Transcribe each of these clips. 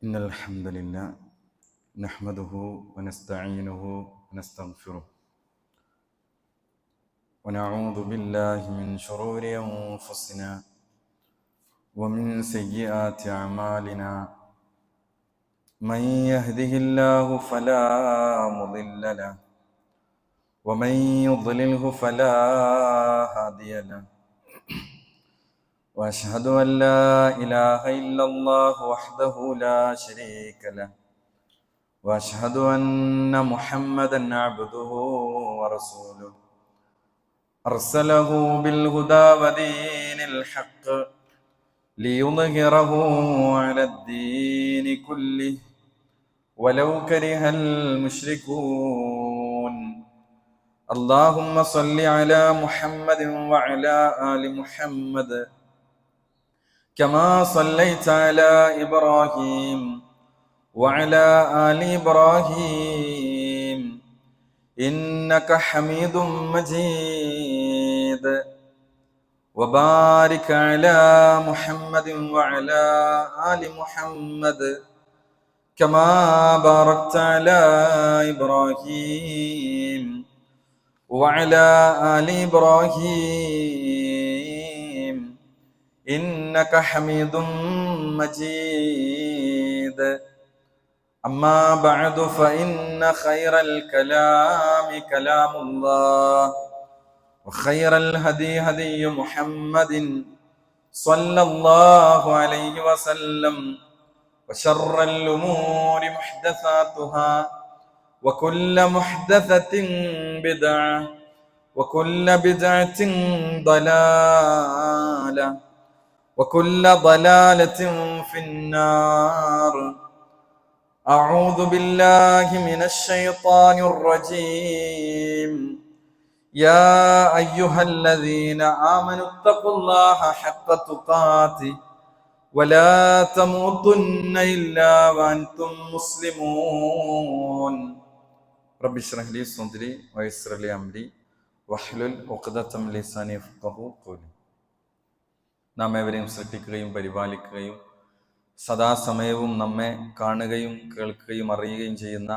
إن الحمد لله نحمده ونستعينه ونستغفره ونعوذ بالله من شرور أنفسنا ومن سيئات أعمالنا من يهده الله فلا مضل له ومن يضلله فلا هادي له وأشهد أن لا إله إلا الله وحده لا شريك له وأشهد أن محمدا عبده ورسوله أرسله بالهدى ودين الحق ليظهره على الدين كله ولو كره المشركون اللهم صل على محمد وعلى آل محمد كما صليت على إبراهيم وعلى آل إبراهيم إنك حميد مجيد وبارك على محمد وعلى آل محمد كما باركت على إبراهيم وعلى آل إبراهيم إنك حميد مجيد أما بعد فإن خير الكلام كلام الله وخير الهدي هدي محمد صلى الله عليه وسلم وشر الأمور محدثاتها وكل محدثة بدعة وكل بدعة ضلالة وكل ضلالة في النار أعوذ بالله من الشيطان الرجيم يا أيها الذين آمنوا اتقوا الله حق تقاته ولا تموتن إلا وأنتم مسلمون رب اشرح لي صدري ويسر لي أمري واحلل عقدة من لساني يفقهوا قولي. നാം ഏവരെയും സൃഷ്ടിക്കുകയും പരിപാലിക്കുകയും സദാസമയവും നമ്മെ കാണുകയും കേൾക്കുകയും അറിയുകയും ചെയ്യുന്ന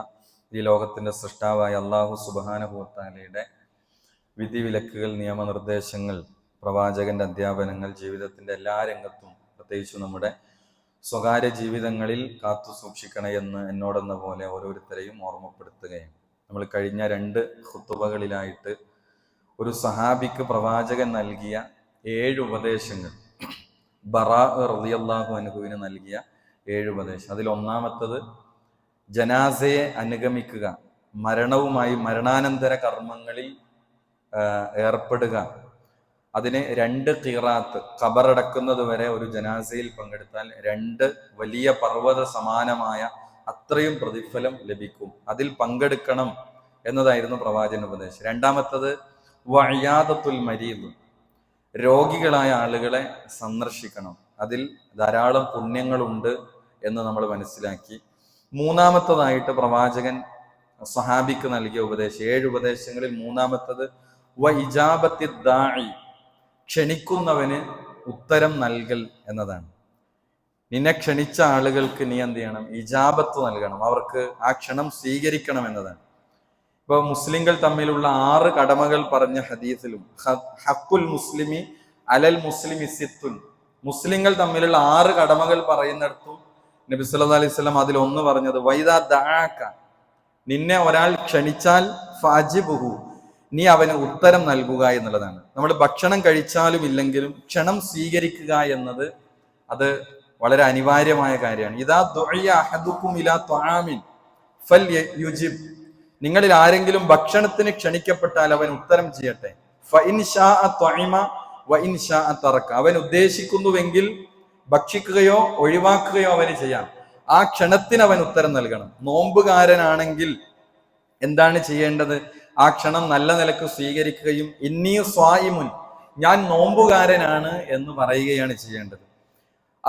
ഈ ലോകത്തിന്റെ സൃഷ്ടാവായ അല്ലാഹു സുബ്ഹാനഹു വ തആലയുടെ വിധിവിലക്കുകൾ, നിയമനിർദ്ദേശങ്ങൾ, പ്രവാചകന്റെ അധ്യാപനങ്ങൾ ജീവിതത്തിന്റെ എല്ലാ രംഗത്തും പ്രത്യേകിച്ച് നമ്മുടെ സ്വകാര്യ ജീവിതങ്ങളിൽ കാത്തു സൂക്ഷിക്കണേ എന്ന് എന്നോടെന്ന പോലെ ഓരോരുത്തരെയും ഓർമ്മപ്പെടുത്തുകയും നമ്മൾ കഴിഞ്ഞ 2 ഖുതുബകളിലായിട്ട് ഒരു സഹാബിക്ക് പ്രവാചകൻ നൽകിയ 7 ഉപദേശങ്ങൾ, ബറാ റളിയല്ലാഹു അൻഹുവിന് നൽകിയ 7 ഉപദേശം. അതിൽ ഒന്നാമത്തത് ജനാസയെ അനുഗമിക്കുക, മരണവുമായി മരണാനന്തര കർമ്മങ്ങളിൽ ഏർപ്പെടുക. അതിന് 2 ഖിറാത്ത്, ഖബറടക്കുന്നത് വരെ ഒരു ജനാസയിൽ പങ്കെടുത്താൽ 2 വലിയ പർവ്വത സമാനമായ അത്രയും പ്രതിഫലം ലഭിക്കും. അതിൽ പങ്കെടുക്കണം എന്നതായിരുന്നു പ്രവാചകൻ ഉപദേശം. രണ്ടാമത്തത് വഇയാദത്തുൽ മരീദ്, രോഗികളായ ആളുകളെ സന്ദർശിക്കണം. അതിൽ ധാരാളം പുണ്യങ്ങളുണ്ട് എന്ന് നമ്മൾ മനസ്സിലാക്കി. മൂന്നാമത്തതായിട്ട് പ്രവാചകൻ സഹാബിക്ക് നൽകിയ ഉപദേശം, 7 ഉപദേശങ്ങളിൽ മൂന്നാമത്തത് വഇജാബത്തി ദാഇ, ക്ഷണിക്കുന്നവന് ഉത്തരം നൽകൽ എന്നതാണ്. നിന്നെ ക്ഷണിച്ച ആളുകൾക്ക് നീ എന്ത് ചെയ്യണം? ഇജാബത്ത് നൽകണം, അവർക്ക് ആ ക്ഷണം സ്വീകരിക്കണം എന്നതാണ്. ഇപ്പൊ മുസ്ലിങ്ങൾ തമ്മിലുള്ള 6 കടമകൾ പറഞ്ഞ ഹദീസിലും ഹഖുൽ മുസ്ലിമി അലൽ മുസ്ലിമി സിത്തുൻ, മുസ്ലിങ്ങൾ തമ്മിലുള്ള 6 കടമകൾ പറയുന്നിടത്തും നബി സല്ലല്ലാഹു അലൈഹി വസല്ലം അതിൽ ഒന്ന് പറഞ്ഞത് വൈദാ ദഅാക, നിന്നെ ഒരാൾ ക്ഷണിച്ചാൽ ഫഅജിബുഹു, നീ അവന് ഉത്തരം നൽകുക എന്നുള്ളതാണ്. നമ്മൾ ഭക്ഷണം കഴിച്ചാലും ഇല്ലെങ്കിലും ക്ഷണം സ്വീകരിക്കുക എന്നത് അത് വളരെ അനിവാര്യമായ കാര്യമാണ്. ഇദാ ദുഇയ അഹദുക്കും ഇലാ ത്വആമിൻ ഫൽയുജിബ്, നിങ്ങളിൽ ആരെങ്കിലും ഭക്ഷണത്തിന് ക്ഷണിക്കപ്പെട്ടാൽ അവൻ ഉത്തരം ചെയ്യട്ടെ. ഫഇൻ ശാഅ ത്വഇമ വഇൻ ശാഅ തറക, അവൻ ഉദ്ദേശിക്കുന്നുവെങ്കിൽ ഭക്ഷിക്കുകയോ ഒഴിവാക്കുകയോ അവന് ചെയ്യാം. ആ ക്ഷണത്തിന് അവൻ ഉത്തരം നൽകണം. നോമ്പുകാരനാണെങ്കിൽ എന്താണ് ചെയ്യേണ്ടത്? ആ ക്ഷണം നല്ല നിലക്ക് സ്വീകരിക്കുകയും ഇന്നി സ്വായിമുൻ, ഞാൻ നോമ്പുകാരനാണ് എന്ന് പറയുകയാണ് ചെയ്യേണ്ടത്.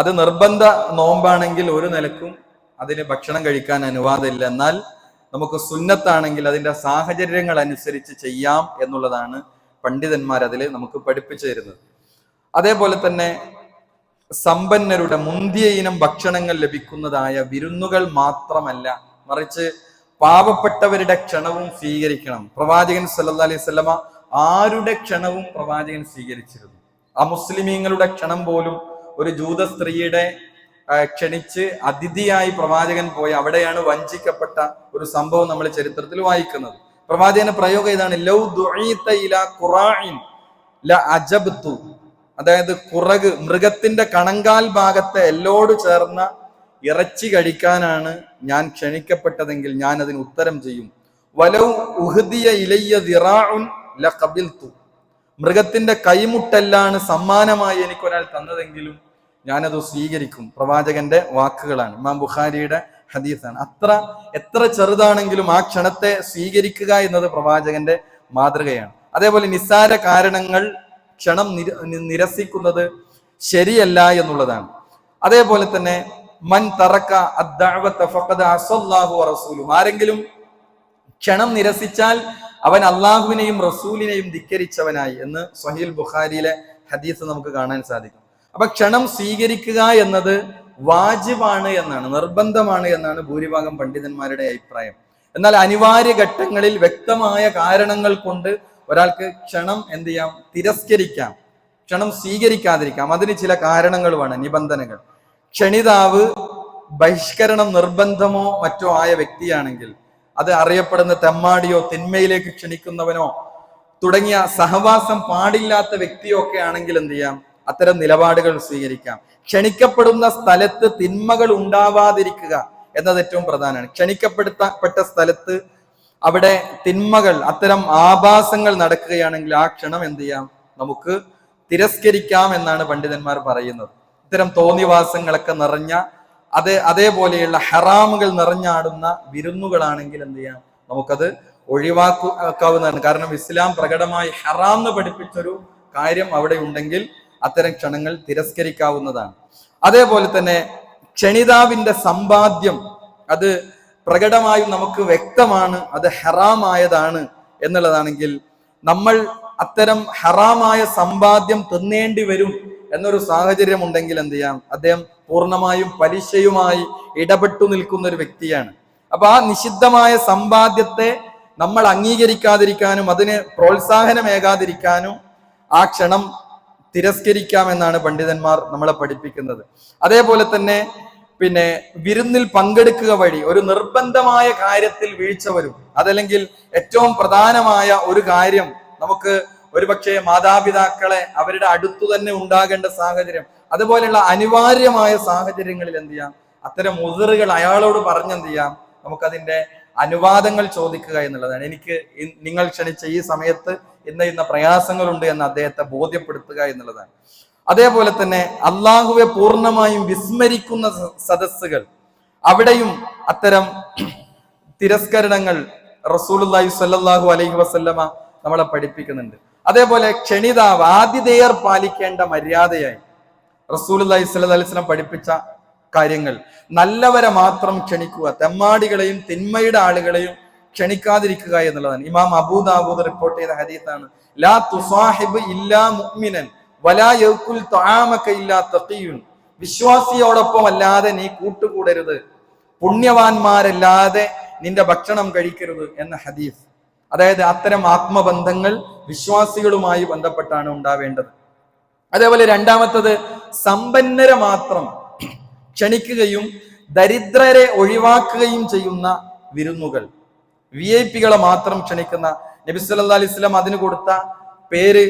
അത് നിർബന്ധ നോമ്പാണെങ്കിൽ ഒരു നിലക്കും അതിന് ഭക്ഷണം കഴിക്കാൻ അനുവാദമില്ല. എന്നാൽ നമുക്ക് സുന്നത്താണെങ്കിൽ അതിൻ്റെ സാഹചര്യങ്ങൾ അനുസരിച്ച് ചെയ്യാം എന്നുള്ളതാണ് പണ്ഡിതന്മാർ അതിൽ നമുക്ക് പഠിപ്പിച്ചു തരുന്നത്. അതേപോലെ തന്നെ സമ്പന്നരുടെ മുന്തിയ ഇനം ഭക്ഷണങ്ങൾ ലഭിക്കുന്നതായ വിരുന്നുകൾ മാത്രമല്ല, മറിച്ച് പാവപ്പെട്ടവരുടെ ക്ഷണവും സ്വീകരിക്കണം. പ്രവാചകൻ സല്ലല്ലാഹു അലൈഹി വസല്ലമ ആരുടെ ക്ഷണവും പ്രവാചകൻ സ്വീകരിച്ചിരുന്നു. അമുസ്ലിമീങ്ങളുടെ ക്ഷണം പോലും ഒരു ജൂത സ്ത്രീയുടെ ക്ഷണിച്ച് അതിഥിയായി പ്രവാചകൻ പോയി അവിടെയാണ് വഞ്ചിക്കപ്പെട്ട ഒരു സംഭവം നമ്മൾ ചരിത്രത്തിൽ വായിക്കുന്നത്. പ്രവാചകന്റെ പ്രയോഗം ഇതാണ്, ലൗ ദുഈത ഇലാ ഖുറാഇൻ ല അജബ്തു, അതായത് കുറക്, മൃഗത്തിന്റെ കണങ്കാൽ ഭാഗത്തെ എല്ലോട് ചേർന്ന ഇറച്ചി കഴിക്കാനാണ് ഞാൻ ക്ഷണിക്കപ്പെട്ടതെങ്കിൽ ഞാൻ അതിന് ഉത്തരം ചെയ്യും. വലൗ ഉഹ്ദിയ ഇലയ്യ ദിറാഉൻ ലഖബിൽതു, മൃഗത്തിന്റെ കൈമുട്ടെല്ലാണ് സമ്മാനമായി എനിക്കൊരാൾ തന്നതെങ്കിലും ഞാനത് സ്വീകരിക്കും. പ്രവാചകന്റെ വാക്കുകളാണ്, ഇമാം ബുഖാരിയുടെ ഹദീസാണ്. എത്ര ചെറുതാണെങ്കിലും ആ ക്ഷണത്തെ സ്വീകരിക്കുക എന്നത് പ്രവാചകന്റെ മാതൃകയാണ്. അതേപോലെ നിസ്സാര കാരണങ്ങൾ ക്ഷണം നിരസിക്കുന്നത് ശരിയല്ല എന്നുള്ളതാണ്. അതേപോലെ തന്നെ മൻ തറക്ക അദ്ദഅവത ഫഖദ് അസല്ലാഹു വറസൂലുഹു, ആരെങ്കിലും ക്ഷണം നിരസിച്ചാൽ അവൻ അള്ളാഹുവിനെയും റസൂലിനെയും ധിക്കരിച്ചവനായി എന്ന് സ്വഹീൽ ബുഖാരിയിലെ ഹദീസ് നമുക്ക് കാണാൻ സാധിക്കും. അപ്പൊ ക്ഷണം സ്വീകരിക്കുക എന്നത് വാജിബാണ് എന്നാണ്, നിർബന്ധമാണ് എന്നാണ് ഭൂരിഭാഗം പണ്ഡിതന്മാരുടെ അഭിപ്രായം. എന്നാൽ അനിവാര്യ ഘട്ടങ്ങളിൽ വ്യക്തമായ കാരണങ്ങൾ കൊണ്ട് ഒരാൾക്ക് ക്ഷണം എന്ത് ചെയ്യാം, തിരസ്കരിക്കാം, ക്ഷണം സ്വീകരിക്കാതിരിക്കാം. അതിന് ചില കാരണങ്ങൾ വേണം, നിബന്ധനകൾ. ക്ഷണിതാവ് ബഹിഷ്കരണം നിർബന്ധമോ മറ്റോ ആയ വ്യക്തിയാണെങ്കിൽ, അത് അറിയപ്പെടുന്ന തെമ്മാടിയോ തിന്മയിലേക്ക് ക്ഷണിക്കുന്നവനോ തുടങ്ങിയ സഹവാസം പാടില്ലാത്ത വ്യക്തിയോ ഒക്കെ ആണെങ്കിൽ എന്ത് ചെയ്യാം, അത്തരം നിലപാടുകൾ സ്വീകരിക്കാം. ക്ഷണിക്കപ്പെടുന്ന സ്ഥലത്ത് തിന്മകൾ ഉണ്ടാവാതിരിക്കുക എന്നത് ഏറ്റവും പ്രധാനമാണ്. ക്ഷണിക്കപ്പെട്ട സ്ഥലത്ത് അവിടെ തിന്മകൾ, അത്തരം ആഭാസങ്ങൾ നടക്കുകയാണെങ്കിൽ ആ ക്ഷണം എന്ത് ചെയ്യാം, നമുക്ക് തിരസ്കരിക്കാം എന്നാണ് പണ്ഡിതന്മാർ പറയുന്നത്. ഇത്തരം തോന്നിവാസങ്ങളൊക്കെ നിറഞ്ഞ അതേപോലെയുള്ള ഹറാമുകൾ നിറഞ്ഞാടുന്ന വിരുന്നുകളാണെങ്കിൽ എന്ത് ചെയ്യാം, നമുക്കത് ഒഴിവാക്കാവുന്നതാണ്. കാരണം ഇസ്ലാം പ്രകടമായി ഹറാം എന്ന് പഠിപ്പിച്ചൊരു കാര്യം അവിടെ ഉണ്ടെങ്കിൽ അത്തരം ക്ഷണങ്ങൾ തിരസ്കരിക്കാവുന്നതാണ്. അതേപോലെ തന്നെ ക്ഷണിതാവിന്റെ സമ്പാദ്യം അത് പ്രകടമായും നമുക്ക് വ്യക്തമാണ് അത് ഹറാമായതാണ് എന്നുള്ളതാണെങ്കിൽ, നമ്മൾ അത്തരം ഹറാമായ സമ്പാദ്യം തിന്നേണ്ടി വരും എന്നൊരു സാഹചര്യം ഉണ്ടെങ്കിൽ എന്ത് ചെയ്യാം, അദ്ദേഹം പൂർണ്ണമായും പലിശയുമായി ഇടപെട്ടു നിൽക്കുന്ന ഒരു വ്യക്തിയാണ്. അപ്പൊ ആ നിഷിദ്ധമായ സമ്പാദ്യത്തെ നമ്മൾ അംഗീകരിക്കാതിരിക്കാനും അതിന് പ്രോത്സാഹനമേകാതിരിക്കാനും ആ ക്ഷണം തിരസ്കരിക്കാമെന്നാണ് പണ്ഡിതന്മാർ നമ്മളെ പഠിപ്പിക്കുന്നത്. അതേപോലെ തന്നെ വിരുന്നിൽ പങ്കെടുക്കുക വഴി ഒരു നിർബന്ധമായ കാര്യത്തിൽ വീഴ്ച വരും. അതല്ലെങ്കിൽ ഏറ്റവും പ്രധാനമായ ഒരു കാര്യം, നമുക്ക് ഒരുപക്ഷെ മാതാപിതാക്കളെ അവരുടെ അടുത്തു തന്നെ ഉണ്ടാകേണ്ട സാഹചര്യം, അതുപോലെയുള്ള അനിവാര്യമായ സാഹചര്യങ്ങളിൽ എന്ത് ചെയ്യാം, അത്തരം ഉദറുകൾ അയാളോട് പറഞ്ഞെന്ത് ചെയ്യാം, നമുക്കതിന്റെ അനുവാദങ്ങൾ ചോദിക്കുക എന്നുള്ളതാണ്. എനിക്ക് നിങ്ങൾ ക്ഷണിച്ച ഈ സമയത്ത് ഇന്ന പ്രയാസങ്ങളുണ്ട് എന്ന് അദ്ദേഹത്തെ ബോധ്യപ്പെടുത്തുക എന്നുള്ളതാണ്. അതേപോലെ തന്നെ അള്ളാഹുവെ പൂർണ്ണമായും വിസ്മരിക്കുന്ന സദസ്സുകൾ, അവിടെയും അത്തരം തിരസ്കരണങ്ങൾ റസൂലുള്ളാഹി സ്വല്ലല്ലാഹു അലൈഹി വസല്ലമ നമ്മളെ പഠിപ്പിക്കുന്നുണ്ട്. അതേപോലെ ക്ഷണിതാവ് ആതിഥേയർ പാലിക്കേണ്ട മര്യാദയായി റസൂലുള്ളാഹി സ്വല്ലല്ലാഹു അലൈഹി വസല്ലം പഠിപ്പിച്ച കാര്യങ്ങൾ, നല്ലവരെ മാത്രം ക്ഷണിക്കുക, തെമ്മാടികളെയും തിന്മയുടെ ആളുകളെയും ക്ഷണിക്കാതിരിക്കുക എന്നുള്ളതാണ്. ഇമാം അബൂ ദാവൂദ് റിപ്പോർട്ട് ചെയ്ത ഹദീസാണ്, ലാ തുസാഹിബ് ഇല്ലാ മുഅ്മിനൻ വലാ യഅകുൽ തആമക ഇല്ലാ തഖിയുൻ, വിശ്വാസിയോടൊപ്പം അല്ലാതെ നീ കൂട്ടുകൂടരുത്, പുണ്യവാന്മാരല്ലാതെ നിന്റെ ഭക്ഷണം കഴിക്കരുത് എന്ന ഹദീസ്. അതായത് അത്തരം ആത്മബന്ധങ്ങൾ വിശ്വാസികളുമായി ബന്ധപ്പെട്ടാണ് ഉണ്ടാവേണ്ടത്. അതേപോലെ രണ്ടാമത്തത്, സമ്പന്നരെ മാത്രം ക്ഷണിക്കുകയും ദരിദ്രരെ ഒഴിവാക്കുകയും ചെയ്യുന്ന വിരുന്നുകൾ, VIP-കളെ മാത്രം ക്ഷണിക്കുന്ന, നബി സല്ലല്ലാഹു അലൈഹി വസല്ലം അതിന് കൊടുത്ത പേര്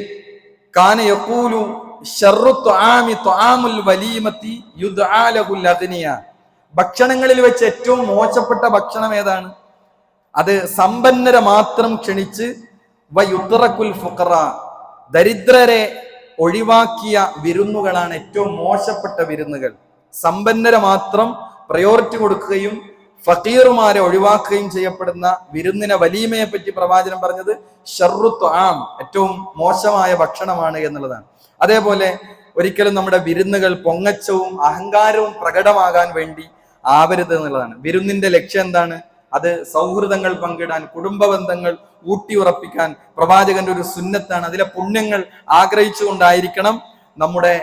കാന യഖൂലു ശർറു തുആമി തുആമുൽ വലീമത്തി യുദ്ആ ലഹുൽ അഗ്നിയ, ഭക്ഷണങ്ങളിൽ വെച്ച് ഏറ്റവും മോശപ്പെട്ട ഭക്ഷണം ഏതാണ്, അത് സമ്പന്നരെ മാത്രം ക്ഷണിച്ച് വയുത്രകുൽ ഫുഖറ, ദരിദ്രരെ ഒഴിവാക്കിയ വിരുന്നുകളാണ് ഏറ്റവും മോശപ്പെട്ട വിരുന്നുകൾ. സമ്പന്നരെ മാത്രം പ്രയോറിറ്റി കൊടുക്കുകയും ഫഖീറുമാരെ ഒഴിവാക്കുകയും ചെയ്യപ്പെടുന്ന വിരുന്നിനെ വലീമയെ പറ്റി പ്രവാചകൻ പറഞ്ഞത് ശർറു തുആം, ഏറ്റവും മോശമായ ഭക്ഷണമാണ് എന്നുള്ളതാണ്. അതേപോലെ ഒരിക്കലും നമ്മുടെ വിരുന്നുകൾ പൊങ്ങച്ചവും അഹങ്കാരവും പ്രകടമാകാൻ വേണ്ടി ആവരുത് എന്നുള്ളതാണ്. വിരുന്നിന്റെ ലക്ഷ്യം എന്താണ്, അത് സൗഹൃദങ്ങൾ പങ്കിടാൻ, കുടുംബ ബന്ധങ്ങൾ ഊട്ടിയുറപ്പിക്കാൻ പ്രവാചകന്റെ ഒരു സുന്നത്താണ്. അതിലെ പുണ്യങ്ങൾ ആഗ്രഹിച്ചുകൊണ്ടായിരിക്കണം നമ്മുടെ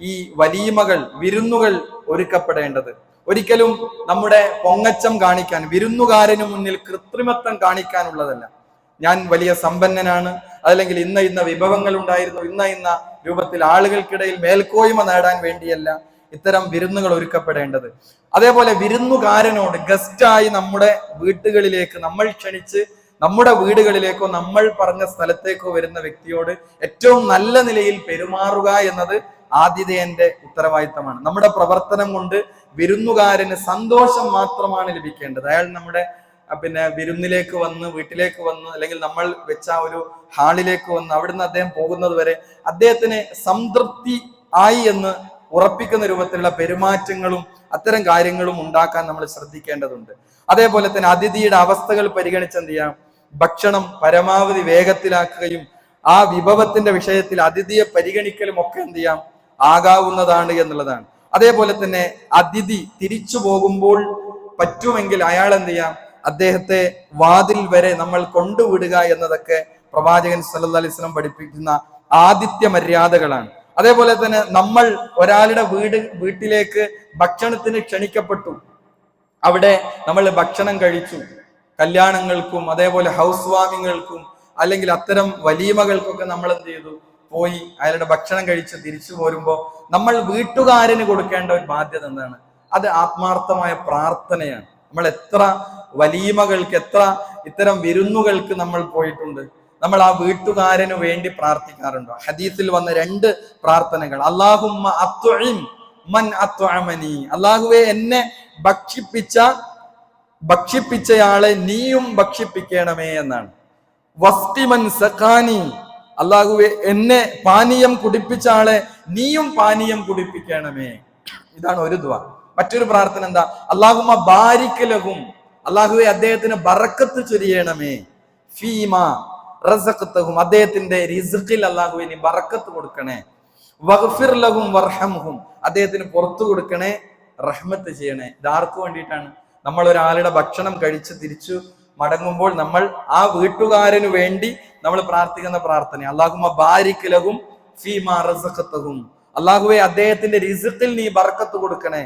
ഈ വലീമകൾ, വിരുന്നുകൾ ഒരുക്കപ്പെടേണ്ടത്. ഒരിക്കലും നമ്മുടെ പൊങ്ങച്ചം കാണിക്കാൻ, വിരുന്നുകാരന് മുന്നിൽ കൃത്രിമത്വം കാണിക്കാനുള്ളതല്ല. ഞാൻ വലിയ സമ്പന്നനാണ്, അതല്ലെങ്കിൽ ഇന്ന വിഭവങ്ങൾ ഉണ്ടായിരുന്നു, ഇന്ന രൂപത്തിൽ ആളുകൾക്കിടയിൽ മേൽക്കോയ്മ നേടാൻ വേണ്ടിയല്ല ഇത്തരം വിരുന്നുകൾ ഒരുക്കപ്പെടേണ്ടത്. അതേപോലെ വിരുന്നുകാരനോട്, ഗസ്റ്റായി നമ്മുടെ വീട്ടുകളിലേക്ക് നമ്മൾ ക്ഷണിച്ച് നമ്മുടെ വീടുകളിലേക്കോ നമ്മൾ പറഞ്ഞ സ്ഥലത്തേക്കോ വരുന്ന വ്യക്തിയോട് ഏറ്റവും നല്ല നിലയിൽ പെരുമാറുക എന്നത് ആതിഥേയന്റെ ഉത്തരവാദിത്തമാണ്. നമ്മുടെ പ്രവർത്തനം കൊണ്ട് വിരുന്നുകാരന് സന്തോഷം മാത്രമാണ് ലഭിക്കേണ്ടത്. അയാൾ നമ്മുടെ വിരുന്നിലേക്ക് വന്ന്, വീട്ടിലേക്ക് വന്ന്, അല്ലെങ്കിൽ നമ്മൾ വെച്ച ഒരു ഹാളിലേക്ക് വന്ന് അവിടുന്ന് അദ്ദേഹം പോകുന്നത് വരെ അദ്ദേഹത്തിന് സംതൃപ്തി ആയി എന്ന് ഉറപ്പിക്കുന്ന രൂപത്തിലുള്ള പെരുമാറ്റങ്ങളും അത്തരം കാര്യങ്ങളും ഉണ്ടാക്കാൻ നമ്മൾ ശ്രദ്ധിക്കേണ്ടതുണ്ട്. അതേപോലെ തന്നെ അതിഥിയുടെ അവസ്ഥകൾ പരിഗണിച്ച് എന്ത് ചെയ്യാം, ഭക്ഷണം പരമാവധി വേഗത്തിലാക്കുകയും ആ വിഭവത്തിന്റെ വിഷയത്തിൽ അതിഥിയെ പരിഗണിക്കലും ഒക്കെ എന്ത് ചെയ്യാം, ആകാവുന്നതാണ് എന്നുള്ളതാണ്. അതേപോലെ തന്നെ അതിഥി തിരിച്ചു പോകുമ്പോൾ പറ്റുമെങ്കിൽ അയാൾ എന്ത് ചെയ്യാം, അദ്ദേഹത്തെ വാതിൽ വരെ നമ്മൾ കൊണ്ടുവിടുക എന്നതൊക്കെ പ്രവാചകൻ സല്ലല്ലാഹു അലൈഹി വസല്ലം പഠിപ്പിക്കുന്ന ആതിഥ്യ മര്യാദകളാണ്. അതേപോലെ തന്നെ നമ്മൾ ഒരാളുടെ വീട്ടിലേക്ക് ഭക്ഷണത്തിന് ക്ഷണിക്കപ്പെട്ടു, അവിടെ നമ്മൾ ഭക്ഷണം കഴിച്ചു, കല്യാണങ്ങൾക്കും അതേപോലെ ഹൗസ് വാമിങ്ങൾക്കും അല്ലെങ്കിൽ അത്തരം വലീമകൾക്കൊക്കെ നമ്മൾ എന്ത് ചെയ്തു, പോയി അയാളുടെ ഭക്ഷണം കഴിച്ച് തിരിച്ചു പോരുമ്പോൾ നമ്മൾ വീട്ടുകാരന് കൊടുക്കേണ്ട ഒരു ബാധ്യത എന്താണ്? അത് ആത്മാർത്ഥമായ പ്രാർത്ഥനയാണ്. നമ്മൾ എത്ര വലീമകൾക്ക്, എത്ര ഇത്തരം വിരുന്നുകൾക്ക് നമ്മൾ പോയിട്ടുണ്ട്, നമ്മൾ ആ വീട്ടുകാരന് വേണ്ടി പ്രാർത്ഥിക്കാറുണ്ടോ? ഹദീസിൽ വന്ന 2 പ്രാർത്ഥനകൾ, അല്ലാഹുമ്മ അത്ഇം മൻ അത്അമനി, അല്ലാഹുവേ എന്നെ ഭക്ഷിപ്പിച്ചയാളെ നീയും ഭക്ഷിപ്പിക്കണമേ എന്നാണ്. വസ്തിമൻ സഖാനി, അല്ലാഹുവേ എന്നെ പാനീയം കുടിപ്പിച്ച ആളെ നീയും പാനീയം കുടിപ്പിക്കണമേ. ഇതാണ് ഒരു ദുആ. മറ്റൊരു പ്രാർത്ഥന എന്താ? അല്ലാഹുമ്മ ബാരിക് ലഹും, അല്ലാഹുവേ അദ്ദേഹത്തിന് ബറക്കത്ത് ചൊരിയണമേ. ഫീമാ റസഖ്തഹും, അദ്ദേഹത്തിന്റെ റിസ്ഖിൽ അല്ലാഹുവേ നീ ബറക്കത്ത് കൊടുക്കണേ. വഗ്ഫിർ ലഹും വർഹംഹും, അദ്ദേഹത്തിന് പുറത്തു കൊടുക്കണേ, റഹ്മത്ത് ചെയ്യണേ. ഇതാർക്ക് വേണ്ടിയിട്ടാണ്? നമ്മൾ ഒരാളുടെ ഭക്ഷണം കഴിച്ച് തിരിച്ചു മടങ്ങുമ്പോൾ നമ്മൾ ആ വീട്ടുകാരന് വേണ്ടി നമ്മൾ പ്രാർത്ഥിക്കുന്ന പ്രാർത്ഥന, അല്ലാഹുമ്മ ബാരിക് ലഹും ഫീമാ റസഖ്തഹും, അല്ലാഹുവേ അദ്ദേഹത്തിന്റെ റിസ്ഖിൽ നീ ബറക്കത്ത് കൊടുക്കണേ,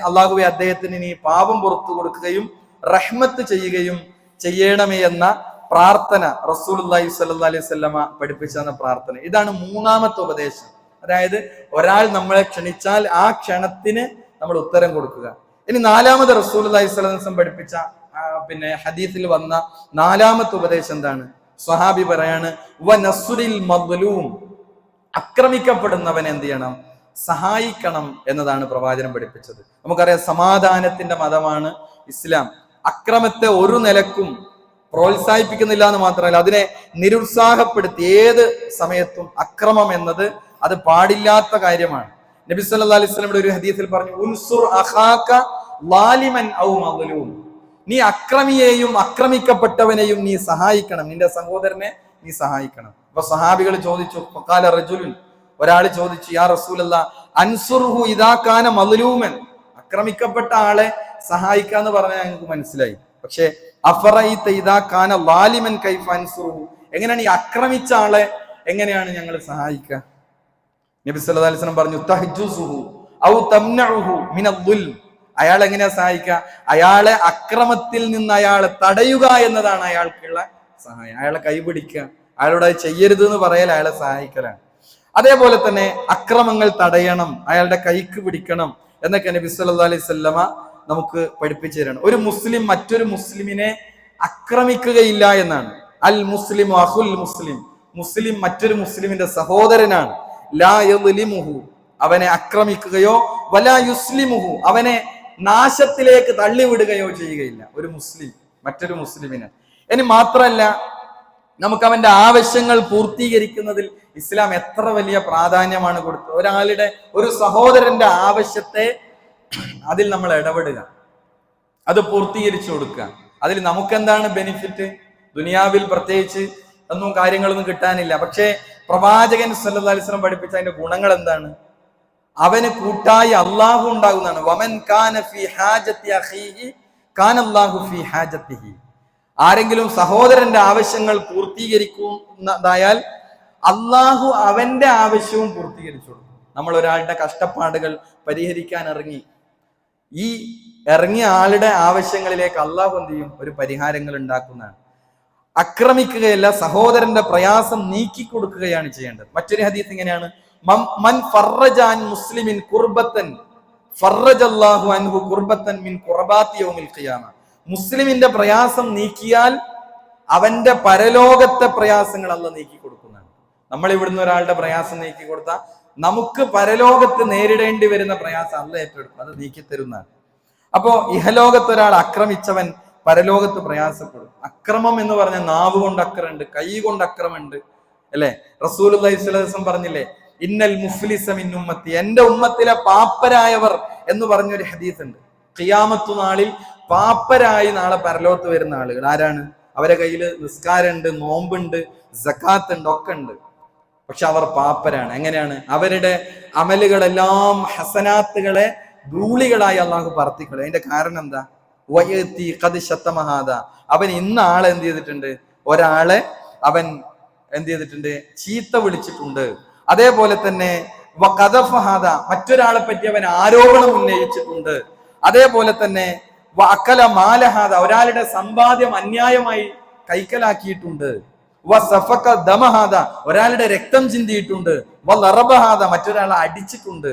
അല്ലാഹുവേ അദ്ദേഹത്തിന് നീ പാപം പുറത്തു കൊടുക്കുകയും റഹ്മത്ത് ചെയ്യുകയും ചെയ്യണമേ എന്ന പ്രാർത്ഥന റസൂലുള്ളാഹി സ്വല്ലല്ലാഹി അലൈഹി വസല്ലമ പഠിപ്പിച്ചെന്ന പ്രാർത്ഥന. ഇതാണ് 3ാമത്തെ ഉപദേശം. അതായത് ഒരാൾ നമ്മളെ ക്ഷണിച്ചാൽ ആ ക്ഷണത്തിന് നമ്മൾ ഉത്തരം കൊടുക്കുക. ഇനി 4ാമത് റസൂലുള്ളാഹി സ്വല്ലല്ലാഹി അലൈഹി വസല്ലം പഠിപ്പിച്ച ഹദീസിൽ വന്ന 4ാമത്തെ ഉപദേശം എന്താണ്? സ്വഹാബി പറയാണ്, വ നസ്റിൽ മദ്ലൂം, ആക്രമിക്കപ്പെടുന്നവനെ എന്ത് ചെയ്യണം? സഹായിക്കണം എന്നതാണ് പ്രവാചകൻ പഠിപ്പിച്ചത്. നമുക്കറിയാം, സമാധാനത്തിന്റെ മതമാണ് ഇസ്ലാം. അക്രമത്തെ ഒരു നിലക്കും പ്രോത്സാഹിപ്പിക്കുന്നില്ല എന്ന് മാത്രമല്ല, അതിനെ നിരുത്സാഹപ്പെടുത്തി ഏത് സമയത്തും അക്രമം എന്നത് അത് പാടില്ലാത്ത കാര്യമാണ്. നബി സല്ലല്ലാഹു അലൈഹി വസല്ലം ഒരു ഹദീസിൽ പറഞ്ഞു, ഉൻസുർ അഖാക ളാലിമൻ ഔ മദ്ലൂം, നീ അക്രമിയെയും അക്രമിക്കപ്പെട്ടവനെയും നീ സഹായിക്കണം, നിന്റെ സഹോദരനെ നീ സഹായിക്കണം. അപ്പൊ സഹാബികൾ ചോദിച്ചു, ഫഖാല റജുലുൻ, ഒരാൾ ചോദിച്ചു, യാ റസൂലല്ലാഹ് അൻസുർഹു ഇദാ കാന മദ്ലൂമൻ, ആക്രമിക്കപ്പെട്ട ആളെ സഹായിക്കാന്ന് പറഞ്ഞാൽ ഞങ്ങൾക്ക് മനസ്സിലായി, പക്ഷെ അഫറൈത ഇദാ കാന ളാലിമൻ കൈഫ അൻസുർഹു, എങ്ങനെയാണ് ഈ ആക്രമിച്ച ആളെ എങ്ങനെയാണ് ഞങ്ങൾ സഹായിക്കുക? നബി സല്ലല്ലാഹു അലൈഹി വസല്ലം പറഞ്ഞു, തഹ്ജുസുഹു ഔ തംനഉഹു മിനദ്ദുൽം, അയാൾ എങ്ങനെയാ സഹായിക്കുക? അയാളെ അക്രമത്തിൽ നിന്ന് അയാളെ തടയുക എന്നതാണ് അയാൾക്കുള്ള സഹായം. അയാളെ കൈപിടിക്കുക, അയാളോട് അത് ചെയ്യരുത് എന്ന് പറയൽ അയാളെ സഹായിക്കലാണ്. അതേപോലെ തന്നെ അക്രമങ്ങൾ തടയണം, അയാളുടെ കൈക്ക് പിടിക്കണം എന്നൊക്കെ നബി സല്ലല്ലാഹു അലൈഹി വസല്ലമ നമുക്ക് പഠിപ്പിച്ചു തരണം. ഒരു മുസ്ലിം മറ്റൊരു മുസ്ലിമിനെ ആക്രമിക്കുകയില്ല എന്നാണ്. അൽ മുസ്ലിം അഖുൽ മുസ്ലിം, മുസ്ലിം മറ്റൊരു മുസ്ലിമിന്റെ സഹോദരനാണ്. ലാ യദ്ലിമുഹു, അവനെ ആക്രമിക്കുകയോ വലാ യുസ്ലിമുഹു, അവനെ നാശത്തിലേക്ക് തള്ളിവിടുകയോ ചെയ്യുകയില്ല ഒരു മുസ്ലിം മറ്റൊരു മുസ്ലിമിന്. ഇനി മാത്രമല്ല, നമുക്ക് അവന്റെ ആവശ്യങ്ങൾ പൂർത്തീകരിക്കുന്നതിൽ ഇസ്ലാം എത്ര വലിയ പ്രാധാന്യമാണ് കൊടുത്തത്. ഒരാളുടെ, ഒരു സഹോദരന്റെ ആവശ്യത്തെ അതിൽ നമ്മൾ ഇടപെടുക, അത് പൂർത്തീകരിച്ചു കൊടുക്കുക. അതിൽ നമുക്കെന്താണ് ബെനിഫിറ്റ്? ദുനിയാവിൽ പ്രത്യേകിച്ച് ഒന്നും കാര്യങ്ങളൊന്നും കിട്ടാനില്ല. പക്ഷേ പ്രവാചകൻ സല്ലല്ലാഹു അലൈഹി വസല്ലം പഠിപ്പിച്ച അതിന്റെ ഗുണങ്ങൾ എന്താണ്? അവന് കൂട്ടായി അള്ളാഹു ഉണ്ടാകുന്നതാണ്. വമൻ കാന ഫീ ഹാജത്തി അഖീഹി കാന അല്ലാഹു ഫീ ഹാജത്തിഹി. ആരെങ്കിലും സഹോദരന്റെ ആവശ്യങ്ങൾ പൂർത്തീകരിക്കുന്നതായാൽ അള്ളാഹു അവന്റെ ആവശ്യവും പൂർത്തീകരിച്ചു കൊടുക്കും. നമ്മൾ ഒരാളുടെ കഷ്ടപ്പാടുകൾ പരിഹരിക്കാൻ ഇറങ്ങി, ഈ ഇറങ്ങിയ ആളുടെ ആവശ്യങ്ങളിലേക്ക് അള്ളാഹു എന്ത് ചെയ്യും? ഒരു പരിഹാരങ്ങൾ ഉണ്ടാക്കുന്നതാണ്. ആക്രമിക്കുകയല്ല, സഹോദരന്റെ പ്രയാസം നീക്കി കൊടുക്കുകയാണ് ചെയ്യേണ്ടത്. മറ്റൊരു ഹദീസ് ഇങ്ങനെയാണ്, മൻ ഫറജാൻ മുസ്ലിമിൻ കുർബത്തൻ ഫറജല്ലാഹു അൻഹു കുർബത്തൻ മിൻ ഖുർബാത്തി യൗമിൽ ഖിയാമ. മുസ്ലിമിന്റെ പ്രയാസം നീക്കിയാൽ അവന്റെ പരലോകത്തെ പ്രയാസങ്ങൾ അല്ലാഹു നീക്കി കൊടുക്കുന്നതാണ്. നമ്മൾ ഇവിടുന്ന് ഒരാളുടെ പ്രയാസം നീക്കി കൊടുത്താൽ നമുക്ക് പരലോകത്ത് നേരിടേണ്ടി വരുന്ന പ്രയാസം അല്ലാഹു ഏറ്റെടുക്കും, അത് നീക്കി തരുന്നതാണ്. അപ്പോ ഇഹലോകത്ത് ഒരാൾ ആക്രമിച്ചവൻ പരലോകത്ത് പ്രയാസപ്പെടും. അക്രമം എന്ന് പറഞ്ഞ നാവ് കൊണ്ട് അക്രമുണ്ട്, കൈ കൊണ്ട് അക്രമുണ്ട്, അല്ലെ? റസൂലുള്ളാഹി സ്വല്ലല്ലാഹു അലൈഹി വസല്ലം പറഞ്ഞില്ലേ, ഇന്നൽ മുഫ്ലിസ മിൻ ഉമ്മത്തി, എന്റെ ഉമ്മത്തിലെ പാപ്പരായവർ എന്ന് പറഞ്ഞൊരു ഹദീസ് ഉണ്ട്. ഖിയാമത്തു നാളിൽ പാപ്പരായി നാളെ പരലോകത്ത് വരുന്ന ആളുകൾ ആരാണ്? അവരെ കയ്യിൽ നിസ്കാരമുണ്ട്, നോമ്പുണ്ട്, സക്കാത്ത് ഉണ്ട്, ഒക്കെ ഉണ്ട്, പക്ഷെ അവർ പാപ്പരാണ്. എങ്ങനെയാണ്? അവരുടെ അമലുകളെല്ലാം ഹസനാത്തുകളെ ധൂളികളായി അള്ളാഹു പറത്തിക്കളയും. അതിന്റെ കാരണം എന്താ? അവൻ ഇന്ന ആളെ എന്ത് ചെയ്തിട്ടുണ്ട്? ഒരാളെ അവൻ എന്ത് ചെയ്തിട്ടുണ്ട്? ചീത്ത വിളിച്ചിട്ടുണ്ട്. അതേപോലെ തന്നെ മറ്റൊരാളെ പറ്റി അവൻ ആരോപണം ഉന്നയിച്ചിട്ടുണ്ട്. അതേപോലെ തന്നെ അക്കല മാലഹാദ, ഒരാളുടെ സമ്പാദ്യം അന്യായമായി കൈക്കലാക്കിയിട്ടുണ്ട്. ദമഹാദ, ഒരാളുടെ രക്തം ചിന്തിയിട്ടുണ്ട്. മറ്റൊരാളെ അടിച്ചിട്ടുണ്ട്.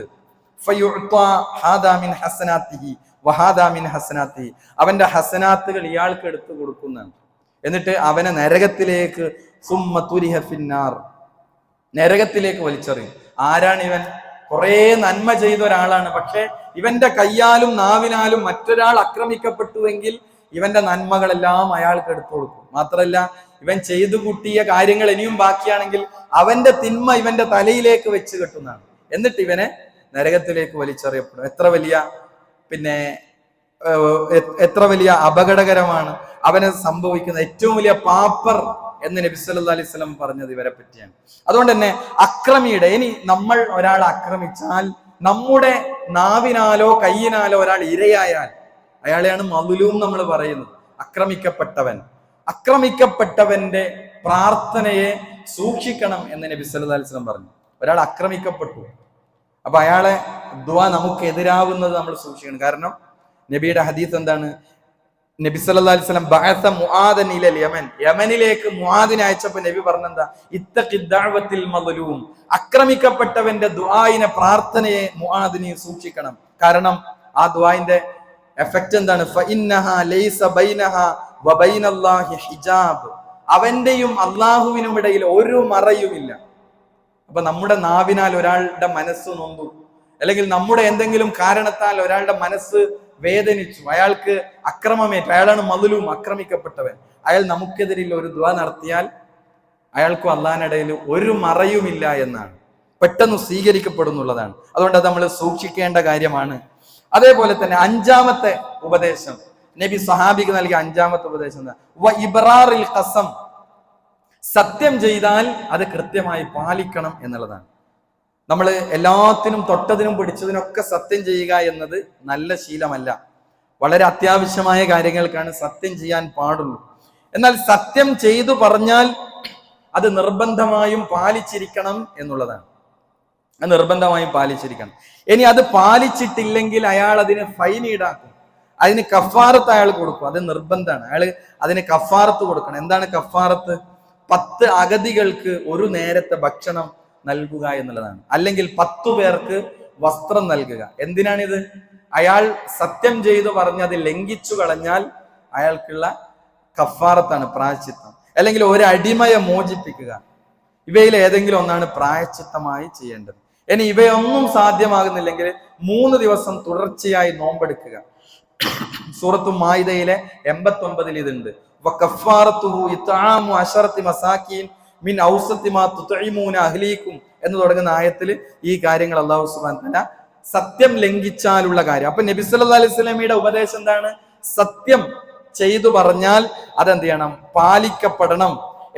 അവന്റെ ഹസനാത്തുകൾ ഇയാൾക്ക് എടുത്തു കൊടുക്കുന്നതാണ്. എന്നിട്ട് അവനെ നരകത്തിലേക്ക് നരകത്തിലേക്ക് വലിച്ചെറിയും. ആരാണ് ഇവൻ? കുറെ നന്മ ചെയ്ത ഒരാളാണ്, പക്ഷെ ഇവന്റെ കയ്യാലും നാവിനാലും മറ്റൊരാൾ ആക്രമിക്കപ്പെട്ടുവെങ്കിൽ ഇവന്റെ നന്മകളെല്ലാം അയാൾക്ക് എടുത്തു കൊടുക്കും. മാത്രല്ല, ഇവൻ ചെയ്തു കൂട്ടിയ കാര്യങ്ങൾ ഇനിയും ബാക്കിയാണെങ്കിൽ അവന്റെ തിന്മ ഇവന്റെ തലയിലേക്ക് വെച്ച് കെട്ടുന്നതാണ്. എന്നിട്ട് ഇവനെ നരകത്തിലേക്ക് വലിച്ചെറിയപ്പെടും. എത്ര വലിയ അപകടകരമാണ് അവന് സംഭവിക്കുന്ന ഏറ്റവും വലിയ പാപ്പർ എന്ന് നബി സല്ലല്ലാഹു അലൈഹി വസല്ലം പറഞ്ഞത് ഇവരെ പറ്റിയാണ്. അതുകൊണ്ട് തന്നെ അക്രമിയുടെ, ഇനി നമ്മൾ ഒരാളെ ആക്രമിച്ചാൽ, നമ്മുടെ നാവിനാലോ കയ്യിനാലോ ഒരാൾ ഇരയായാൽ അയാളെയാണ് മദ്ലൂം നമ്മൾ പറയുന്നത്, അക്രമിക്കപ്പെട്ടവന്റെ പ്രാർത്ഥനയെ സൂക്ഷിക്കണം എന്ന് നബി സല്ലല്ലാഹു അലൈഹി വസല്ലം പറഞ്ഞു. ഒരാൾ ആക്രമിക്കപ്പെട്ടു, അപ്പൊ അയാളെ ദുആ നമുക്ക് എതിരാവുന്നത് നമ്മൾ സൂക്ഷിക്കണം. കാരണം നബിയുടെ ഹദീസ് എന്താണ്? നബി സല്ലല്ലാഹു അലൈഹി വസല്ലം ബഅസ മുആദൻ ഇലൽ യമൻ, യമനിലേക്ക് മുആദിനെ അയച്ചപ്പോൾ നബി പറഞ്ഞെന്താ? ഇത്തഖി ദഅവത്തിൽ മദ്ലൂം, ആക്രമിക്കപ്പെട്ടവന്റെ ദുആയിനെ, പ്രാർത്ഥനയെ മുആദിനെ സൂക്ഷിക്കണം. കാരണം ആ ദുആയിന്റെ എഫക്റ്റ് എന്താണ്? ഫഇന്നഹാ ലൈസ ബൈനഹാ വബൈനല്ലാഹി ഹിജാബ്, അവന്റെയും അല്ലാഹുവിനും ഇടയിൽ ഒരു മറയുമില്ല. അപ്പൊ നമ്മുടെ നാവിനാൽ ഒരാളുടെ മനസ്സ് നൊന്തു, അല്ലെങ്കിൽ നമ്മുടെ എന്തെങ്കിലും കാരണത്താൽ ഒരാളുടെ മനസ്സ് വേദനിച്ചു, അയാൾക്ക് അക്രമമേറ്റു, അയാളാണ് മദ്ലൂം, ആക്രമിക്കപ്പെട്ടവൻ, അയാൾ നമുക്കെതിരിൽ ഒരു ദുആ നടത്തിയാൽ അയാൾക്കും അള്ളാഹിനിടയിൽ ഒരു മറയുമില്ല എന്നാണ്, പെട്ടെന്ന് സ്വീകരിക്കപ്പെടുന്നുള്ളതാണ്. അതുകൊണ്ട് അത് നമ്മൾ സൂക്ഷിക്കേണ്ട കാര്യമാണ്. അതേപോലെ തന്നെ അഞ്ചാമത്തെ ഉപദേശം, നബി സഹാബിക്ക് നൽകിയ അഞ്ചാമത്തെ ഉപദേശം എന്താ? ഇബ്റാറിൽ ഖസം, സത്യം ചെയ്താൽ അത് കൃത്യമായി പാലിക്കണം എന്നുള്ളതാണ്. നമ്മൾ എല്ലാത്തിനും തൊട്ടതിനും പിടിച്ചതിനൊക്കെ സത്യം ചെയ്യുക എന്നത് നല്ല ശീലമല്ല. വളരെ അത്യാവശ്യമായ കാര്യങ്ങൾക്കാണ് സത്യം ചെയ്യാൻ പാടുള്ളൂ. എന്നാൽ സത്യം ചെയ്തു പറഞ്ഞാൽ അത് നിർബന്ധമായും പാലിച്ചിരിക്കണം എന്നുള്ളതാണ്. അത് നിർബന്ധമായും പാലിച്ചിരിക്കണം. ഇനി അത് പാലിച്ചിട്ടില്ലെങ്കിൽ അയാൾ അതിന് ഫൈൻ ഈടാക്കും, അതിന് കഫാറത്ത് അയാൾ കൊടുക്കും. അത് നിർബന്ധമാണ്, അയാൾ അതിന് കഫാറത്ത് കൊടുക്കണം. എന്താണ് കഫാറത്ത്? 10 അഗതികൾക്ക് ഒരു നേരത്തെ ഭക്ഷണം നൽകുക എന്നുള്ളതാണ്. അല്ലെങ്കിൽ 10 പേർക്ക് വസ്ത്രം നൽകുക. എന്തിനാണിത്? അയാൾ സത്യം ചെയ്തു പറഞ്ഞ് അത് ലംഘിച്ചു കളഞ്ഞാൽ അയാൾക്കുള്ള കഫാറത്താണ്, പ്രായശ്ചിത്തം. അല്ലെങ്കിൽ ഒരു അടിമയെ മോചിപ്പിക്കുക. ഇവയിൽ ഏതെങ്കിലും ഒന്നാണ് പ്രായശ്ചിത്തമായി ചെയ്യേണ്ടത്. ഇനി ഇവയൊന്നും സാധ്യമാകുന്നില്ലെങ്കിൽ 3 ദിവസം തുടർച്ചയായി നോമ്പെടുക്കുക. സൂറത്തു മാഇദയിലെ 89 ഇതുണ്ട്. എന്ന് തുടങ്ങുന്ന ആയത്തിൽ ഈ കാര്യങ്ങൾ അല്ലാഹു സുബ്ഹാനഹു വ തആല സത്യം ലംഘിച്ചാലുള്ള കാര്യം. അപ്പൊ നബി സല്ലല്ലാഹു അലൈഹി വസല്ലമയുടെ ഉപദേശം എന്താണ്? സത്യം ചെയ്തു പറഞ്ഞാൽ അതെന്ത് ചെയ്യണം? പാലിക്കപ്പെടണം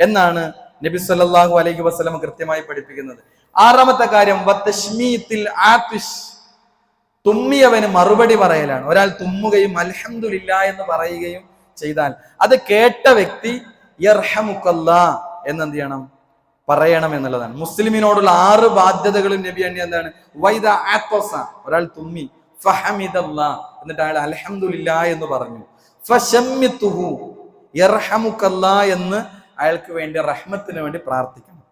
എന്നാണ് നബി സല്ലല്ലാഹു അലൈഹി വസല്ലം കൃത്യമായി പഠിപ്പിക്കുന്നത്. ആറാമത്തെ കാര്യം വതശ്മീത്തിൽ ആതിഷ്, തുമ്മിയവന് മറുപടി പറയലാണ്. ഒരാൾ തുമ്മുകയും അൽഹംദുലില്ലാ എന്ന് പറയുകയും ചെയ്താൽ അത് കേട്ട വ്യക്തി യർഹമുക്കല്ലാ എന്നെന്ത് ചെയ്യണം? പറയണം എന്നുള്ളതാണ്. മുസ്ലിമിനോടുള്ള 6 ബാധ്യതകളും നബി എണ്ണി എന്താണ്? വൈദ ആത്വസ, ഒരാൾ തുമ്മി, ഫഹമിദല്ലാ, എന്നിട്ട് അയാൾ അൽഹംദുലില്ലാ എന്ന് പറഞ്ഞു, ഫശമ്മിതുഹു യർഹമുക്കല്ലാ എന്ന് അയാൾക്ക് വേണ്ടി റഹ്മത്തിന് വേണ്ടി പ്രാർത്ഥിക്കണം.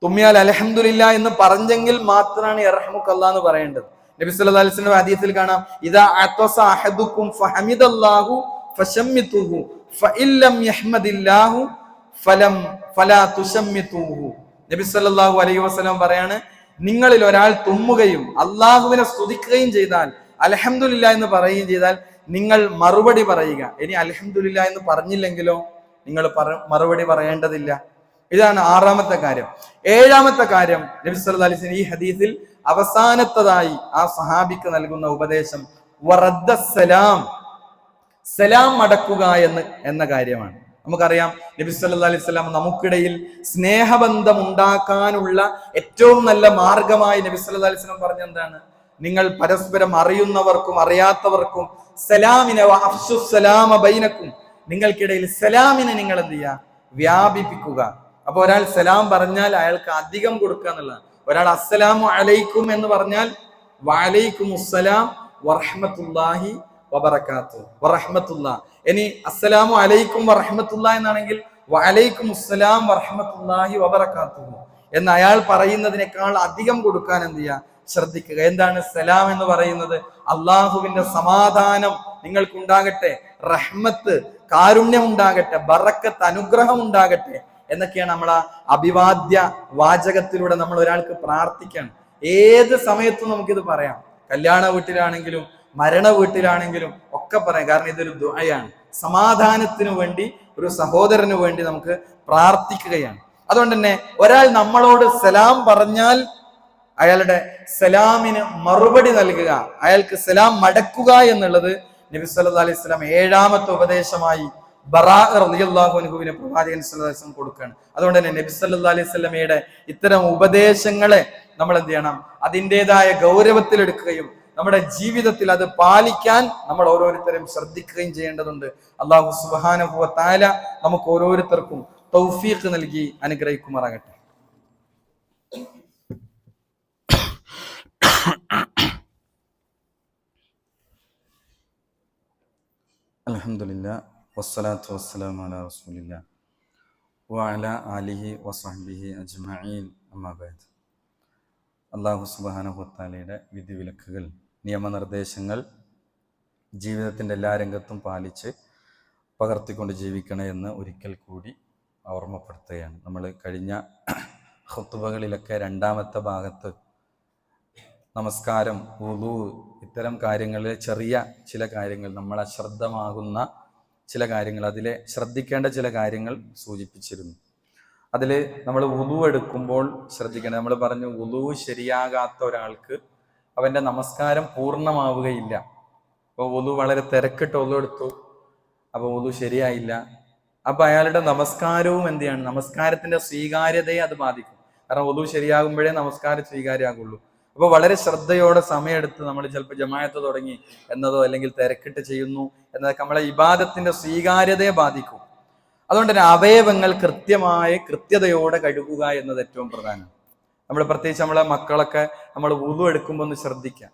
തുമ്മിയാൽ അൽഹംദുലില്ലാ എന്ന് പറഞ്ഞെങ്കിൽ മാത്രമാണ് യർഹമുക്കല്ലാ എന്ന് പറയേണ്ടത്. നബി സല്ലല്ലാഹു അലൈഹി വസല്ലം ഹദീസിൽ കാണാം, ഇദാ അത്വസ അഹദുക്കും ഫഹമിദല്ലാഹു ഫശമ്മിതുഹു ഫഇല്ലം യഹ്മദില്ലാഹു ഫലാ തുശമ്മിതുഹു. നബി സല്ലല്ലാഹു അലൈഹി വസല്ലം പറയാണ്, നിങ്ങളിൽ ഒരാൾ തുമ്മുകയും അള്ളാഹുവിനെ സ്തുതിക്കുകയും ചെയ്താൽ, അൽഹംദുലില്ലാ എന്ന് പറയുകയും ചെയ്താൽ നിങ്ങൾ മറുപടി പറയുക. ഇനി അൽഹംദുലില്ലാ എന്ന് പറഞ്ഞില്ലെങ്കിലോ നിങ്ങൾ മറുപടി പറയേണ്ടതില്ല. ഇതാണ് 6ാമത്തെ കാര്യം. 7ാമത്തെ കാര്യം, നബി സല്ലല്ലാഹു അലൈഹി വസല്ലം ഈ ഹദീസിൽ അവസാനത്തതായി ആ സഹാബിക്ക് നൽകുന്ന ഉപദേശം വറദ്ദ സലാം, സലാം മടക്കുക എന്ന കാര്യമാണ്. നമുക്കറിയാം നബി സല്ലല്ലാഹു അലൈഹി വസല്ലം നമുക്കിടയിൽ സ്നേഹബന്ധം ഉണ്ടാക്കാനുള്ള ഏറ്റവും നല്ല മാർഗമായി നബി സല്ലല്ലാഹു അലൈഹി വസല്ലം പറഞ്ഞ എന്താണ്? നിങ്ങൾ പരസ്പരം അറിയുന്നവർക്കും അറിയാത്തവർക്കും സലാമിനെ അഫ്ശുസ്സലാമ ബൈനക്കും, നിങ്ങൾക്കിടയിൽ സലാമിനെ നിങ്ങൾ എന്ത് ചെയ്യുക? വ്യാപിപ്പിക്കുക. അപ്പൊ ഒരാൾ സലാം പറഞ്ഞാൽ അയാൾക്ക് അധികം കൊടുക്കുക എന്നുള്ളതാണ്. ഒരാൾ അസ്സലാമു അലൈക്കും എന്ന് പറഞ്ഞാൽ വഅലൈക്കുമുസ്സലാം വറഹ്മത്തുള്ളാഹി വബറകാതുഹു വറഹ്മത്തുള്ളാഹ്. ഇനി അസ്സലാമു അലൈക്കും വറഹ്മത്തുള്ളാഹി എന്നാണെങ്കിൽ വഅലൈക്കുമുസ്സലാം വറഹ്മത്തുള്ളാഹി വബറകാതുഹു എന്ന് അയാൾ പറയുന്നതിനേക്കാൾ അധികം കൊടുക്കാൻ എന്ത് ചെയ്യുക? ശ്രദ്ധിക്കുക. എന്താണ് സലാം എന്ന് പറയുന്നത്? അള്ളാഹുവിന്റെ സമാധാനം നിങ്ങൾക്കുണ്ടാകട്ടെ, റഹ്മത്ത്, കാരുണ്യം ഉണ്ടാകട്ടെ, ബറക്കത്ത്, അനുഗ്രഹം ഉണ്ടാകട്ടെ എന്നൊക്കെയാണ് നമ്മൾ ആ അഭിവാദ്യ വാചകത്തിലൂടെ നമ്മൾ ഒരാൾക്ക് പ്രാർത്ഥിക്കണം. ഏത് സമയത്തും നമുക്കിത് പറയാം. കല്യാണ വീട്ടിലാണെങ്കിലും മരണ വീട്ടിലാണെങ്കിലും ഒക്കെ പറയാം. കാരണം ഇതൊരു ദുആയാണ്. സമാധാനത്തിനു വേണ്ടി, ഒരു സഹോദരന് വേണ്ടി നമുക്ക് പ്രാർത്ഥിക്കുകയാണ്. അതുകൊണ്ട് തന്നെ ഒരാൾ നമ്മളോട് സലാം പറഞ്ഞാൽ അയാളുടെ സലാമിന് മറുപടി നൽകുക, അയാൾക്ക് സലാം മടക്കുക എന്നുള്ളത് നബി സല്ലല്ലാഹു അലൈഹി വസല്ലം 7ാമത്തെ ഉപദേശമായി ബറാ റളിയല്ലാഹു അൻഹുവിനെ പ്രവാചകൻ സല്ലല്ലാഹു അലൈഹി വസല്ലം കൊടുക്കുകയാണ്. അതുകൊണ്ട് തന്നെ നബി സല്ലല്ലാഹു അലൈഹി വസല്ലമയുടെ ഇത്തരം ഉപദേശങ്ങളെ നമ്മൾ എന്ത് ചെയ്യണം? അതിൻ്റെതായ ഗൗരവത്തിലെടുക്കുകയും നമ്മുടെ ജീവിതത്തിൽ അത് പാലിക്കാൻ നമ്മൾ ഓരോരുത്തരും ശ്രദ്ധിക്കുകയും ചെയ്യേണ്ടതുണ്ട്. അല്ലാഹു സുബ്ഹാനഹു വ തആല നമുക്ക് ഓരോരുത്തർക്കും തൗഫീഖ് നൽകി അനുഗ്രഹിക്കുമാറാകട്ടെ. അൽഹംദുലില്ലാ വസ്സലാത്തു വസ്സലാമു അലാ റസൂലില്ലാ വഅലാ ആലിഹി വസഹ്ബിഹി അജ്മഈൻ, അമ്മാ ബഅദ്. അല്ലാഹു സുബ്ഹാനഹു വ തആലയുടെ വിധിവിലക്കുകൾ, നിയമനിർദ്ദേശങ്ങൾ ജീവിതത്തിൻ്റെ എല്ലാ രംഗത്തും പാലിച്ച് പകർത്തിക്കൊണ്ട് ജീവിക്കണേ എന്ന് ഒരിക്കൽ കൂടി ഓർമ്മപ്പെടുത്തുകയാണ്. നമ്മൾ കഴിഞ്ഞ ഖുത്ബകളിലൊക്കെ 2ാമത്തെ ഭാഗത്ത് നമസ്കാരം, വുളൂ, ഇത്തരം കാര്യങ്ങളിൽ ചെറിയ ചില കാര്യങ്ങൾ, നമ്മൾ അശ്രദ്ധമാകുന്ന ചില കാര്യങ്ങൾ, അതിലെ ശ്രദ്ധിക്കേണ്ട ചില കാര്യങ്ങൾ സൂചിപ്പിച്ചിരുന്നു. അതിൽ നമ്മൾ വുളൂ എടുക്കുമ്പോൾ ശ്രദ്ധിക്കേണ്ടത്, നമ്മൾ പറഞ്ഞു വുളൂ ശരിയാകാത്ത ഒരാൾക്ക് അവൻ്റെ നമസ്കാരം പൂർണ്ണമാവുകയില്ല. അപ്പോൾ വുളൂ വളരെ തിരക്കിട്ട് വുളൂ എടുത്തു, അപ്പോൾ വുളൂ ശരിയായില്ല. അപ്പോൾ അയാളുടെ നമസ്കാരവും എന്ത് ചെയ്യാണ്? നമസ്കാരത്തിൻ്റെ സ്വീകാര്യതയെ അത് ബാധിക്കും. കാരണം വുളൂ ശരിയാകുമ്പോഴേ നമസ്കാരം സ്വീകാര്യമാകുള്ളൂ. അപ്പോൾ വളരെ ശ്രദ്ധയോടെ സമയമെടുത്ത് നമ്മൾ ചിലപ്പോൾ ജമാഅത്ത് തുടങ്ങി എന്നതോ അല്ലെങ്കിൽ തിരക്കിട്ട് ചെയ്യുന്നു എന്നതൊക്കെ നമ്മളെ ഇബാദത്തിന്റെ സ്വീകാര്യതയെ ബാധിക്കും. അതുകൊണ്ട് തന്നെ അവയവങ്ങൾ കൃത്യതയോടെ കഴുകുക എന്നത് ഏറ്റവും പ്രധാനം. നമ്മൾ പ്രത്യേകിച്ച് നമ്മളെ മക്കളൊക്കെ നമ്മൾ വുളു എടുക്കുമ്പോൾ ഒന്ന് ശ്രദ്ധിക്കാം.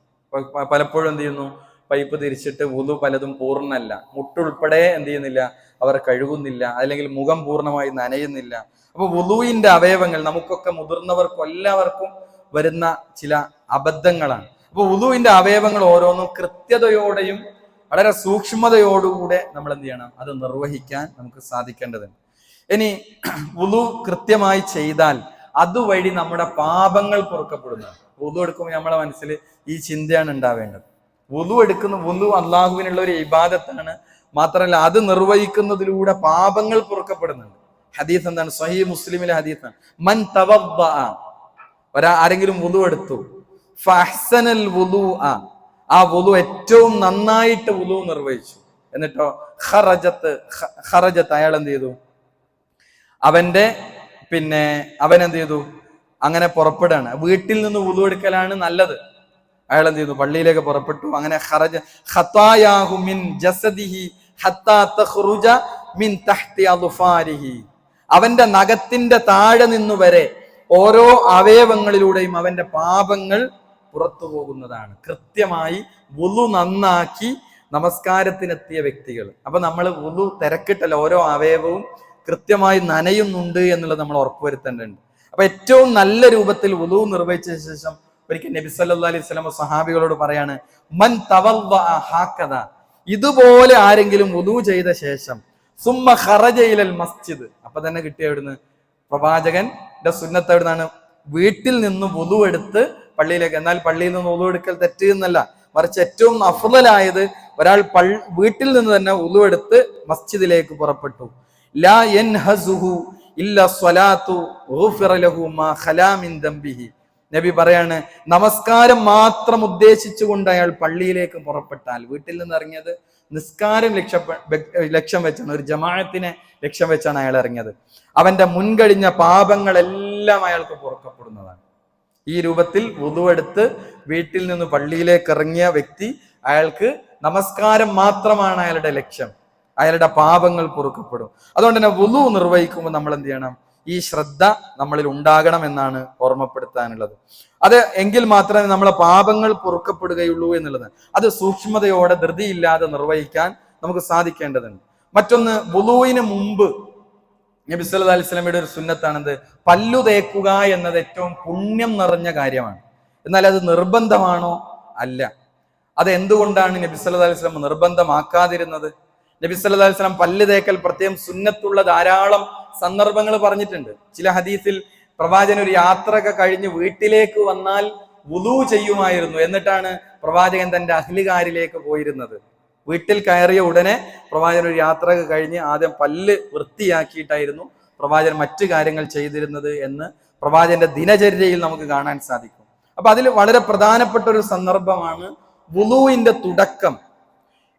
പലപ്പോഴും എന്ത് ചെയ്യുന്നു? പൈപ്പ് തിരിച്ചിട്ട് വുളു പലതും പൂർണ്ണമല്ല, മുട്ടുൾപ്പെടെ എന്ത് ചെയ്യുന്നില്ല, അവർ കഴുകുന്നില്ല, അല്ലെങ്കിൽ മുഖം പൂർണ്ണമായി നനയുന്നില്ല. അപ്പൊ വുളുവിന്റെ അവയവങ്ങൾ നമുക്കൊക്കെ, മുതിർന്നവർക്കും എല്ലാവർക്കും വരുന്ന ചില അബദ്ധങ്ങളാണ്. അപ്പൊ വുളുവിന്റെ അവയവങ്ങൾ ഓരോന്നും കൃത്യതയോടെയും വളരെ സൂക്ഷ്മതയോടുകൂടെ നമ്മൾ എന്ത് ചെയ്യണം? അത് നിർവഹിക്കാൻ നമുക്ക് സാധിക്കേണ്ടതുണ്ട്. ഇനി വുളു കൃത്യമായി ചെയ്താൽ അതുവഴി നമ്മുടെ പാപങ്ങൾ പൊറുക്കപ്പെടുന്നതാണ്. വുളു എടുക്കുമ്പോൾ നമ്മുടെ മനസ്സിൽ ഈ ചിന്തയാണ് ഉണ്ടാവേണ്ടത്. വുളു അള്ളാഹുവിനുള്ള ഒരു ഇബാദത്താണ്. മാത്രമല്ല അത് നിർവഹിക്കുന്നതിലൂടെ പാപങ്ങൾ പൊറുക്കപ്പെടുന്നുണ്ട്. ഹദീസ് എന്താണ്? സ്വഹീഹ് മുസ്ലിമിലെ ഹദീസാണ്. മൻ തവദ്ദഅ, ആരെങ്കിലും വുളു എടുത്തു, ഫഅഹ്സനൽ വുളുഅ, ആ വുളു ഏറ്റവും നന്നായിട്ട് വുളു നിർവഹിച്ചു, എന്നിട്ടോ ഖറജത്ത് അയാൾ എന്ത് ചെയ്തു? അവൻ എന്ത് ചെയ്തു? അങ്ങനെ പുറപ്പെടുകയാണ്. വീട്ടിൽ നിന്ന് വുളു എടുക്കലാണ് നല്ലത്. അയാൾ എന്ത് ചെയ്തു? പള്ളിയിലേക്ക് പുറപ്പെട്ടു. അങ്ങനെ ഖതായാഹു മിൻ ജസദിഹി ഹത്താ തഖ്റുജ മിൻ തഹ്തി അദ്ഫാരിഹി, അവന്റെ നഖത്തിന്റെ താഴെ നിന്നു വരെ ഓരോ അവയവങ്ങളിലൂടെയും അവന്റെ പാപങ്ങൾ പുറത്തു പോകുന്നതാണ്. കൃത്യമായി വുളു നന്നാക്കി നമസ്കാരത്തിനെത്തിയ വ്യക്തികൾ. അപ്പൊ നമ്മൾ വുളു തിരക്കിട്ടല്ല, ഓരോ അവയവവും കൃത്യമായി നനയുന്നുണ്ട് എന്നുള്ളത് നമ്മൾ ഉറപ്പുവരുത്തേണ്ടതുണ്ട്. അപ്പൊ ഏറ്റവും നല്ല രൂപത്തിൽ വുളു നിർവഹിച്ച ശേഷം ഒരിക്കൽ നബി സല്ലല്ലാഹു അലൈഹി വസല്ലം സഹാബികളോട് പറയാണ്, മൻ തവദ്ദഅ ഹാകദ, ഇതുപോലെ ആരെങ്കിലും വുളു ചെയ്ത ശേഷം സുമ്മ ഖറജ ഇലൽ മസ്ജിദ്, അപ്പൊ തന്നെ കിട്ടിയ എവിടുന്ന്? പ്രവാചകന്റെ സുന്നത്ത് എവിടുന്നാണ്? വീട്ടിൽ നിന്ന് വുളു എടുത്ത് പള്ളിയിലേക്ക്. എന്നാൽ പള്ളിയിൽ നിന്ന് വുളു എടുക്കൽ തെറ്റ് എന്നല്ല, മറിച്ച് ഏറ്റവും അഫ്ളലായത് ഒരാൾ വീട്ടിൽ നിന്ന് തന്നെ വുളു എടുത്ത് മസ്ജിദിലേക്ക് പുറപ്പെട്ടു. ലാ യൻഹസുഹു ഇല്ല സ്വലാത്തു ഗുഫിറ ലഹു മാ ഖലാ മിൻ ദംബിഹി. നബി പറയാണ്, നമസ്കാരം മാത്രം ഉദ്ദേശിച്ചുകൊണ്ട് അയാൾ പള്ളിയിലേക്ക് പുറപ്പെട്ടാൽ, വീട്ടിൽ നിന്ന് ഇറങ്ങിയത് നിസ്കാരം ലക്ഷ്യം വെച്ചാണ്, ഒരു ജമാഅത്തിനെ ലക്ഷ്യം വെച്ചാണ് അയാൾ ഇറങ്ങിയത്, അവന്റെ മുൻകഴിഞ്ഞ പാപങ്ങളെല്ലാം അയാൾക്ക് പൊറുക്കപ്പെടുന്നതാണ്. ഈ രൂപത്തിൽ വുളു എടുത്ത് വീട്ടിൽ നിന്ന് പള്ളിയിലേക്ക് ഇറങ്ങിയ വ്യക്തി, അയാൾക്ക് നമസ്കാരം മാത്രമാണ് അയാളുടെ ലക്ഷ്യം, അയാളുടെ പാപങ്ങൾ പൊറുക്കപ്പെടും. അതുകൊണ്ട് തന്നെ വുളു നിർവഹിക്കുമ്പോൾ നമ്മൾ എന്ത് ചെയ്യണം? ഈ ശ്രദ്ധ നമ്മളിൽ ഉണ്ടാകണം എന്നാണ് ഓർമ്മപ്പെടുത്താനുള്ളത്. അത് എങ്കിൽ മാത്രമേ നമ്മളെ പാപങ്ങൾ പൊറുക്കപ്പെടുകയുള്ളൂ എന്നുള്ളത്. അത് സൂക്ഷ്മതയോടെ ധൃതിയില്ലാതെ നിർവഹിക്കാൻ നമുക്ക് സാധിക്കേണ്ടതുണ്ട്. മറ്റൊന്ന്, വുളുവിന് മുമ്പ് നബി സല്ലല്ലാഹു അലൈഹി വസല്ലമയുടെ ഒരു സുന്നത്താണെന്ത്? പല്ലു തേക്കുക എന്നത് ഏറ്റവും പുണ്യം നിറഞ്ഞ കാര്യമാണ്. എന്നാൽ അത് നിർബന്ധമാണോ? അല്ല. അത് എന്തുകൊണ്ടാണ് നബി സല്ലല്ലാഹു അലൈഹി വസല്ലം നിർബന്ധമാക്കാതിരുന്നത്? നബി സല്ലല്ലാഹു അലൈഹി വസല്ലം പല്ല് തേക്കൽ പ്രത്യേകം സുന്നത്തുള്ള ധാരാളം സന്ദർഭങ്ങൾ പറഞ്ഞിട്ടുണ്ട്. ചില ഹദീസിൽ പ്രവാചകൻ ഒരു യാത്രയൊക്കെ കഴിഞ്ഞ് വീട്ടിലേക്ക് വന്നാൽ വുളു ചെയ്യുമായിരുന്നു, എന്നിട്ടാണ് പ്രവാചകൻ തന്റെ അഹ്ലുകാരിലേക്ക് പോയിരുന്നത്. വീട്ടിൽ കയറിയ ഉടനെ പ്രവാചകൻ ഒരു യാത്രയൊക്കെ കഴിഞ്ഞ് ആദ്യം പല്ല് വൃത്തിയാക്കിയിട്ടായിരുന്നു പ്രവാചകൻ മറ്റു കാര്യങ്ങൾ ചെയ്തിരുന്നത് എന്ന് പ്രവാചകന്റെ ദിനചര്യയിൽ നമുക്ക് കാണാൻ സാധിക്കും. അപ്പൊ അതിൽ വളരെ പ്രധാനപ്പെട്ട ഒരു സന്ദർഭമാണ് വുളുവിന്റെ തുടക്കം.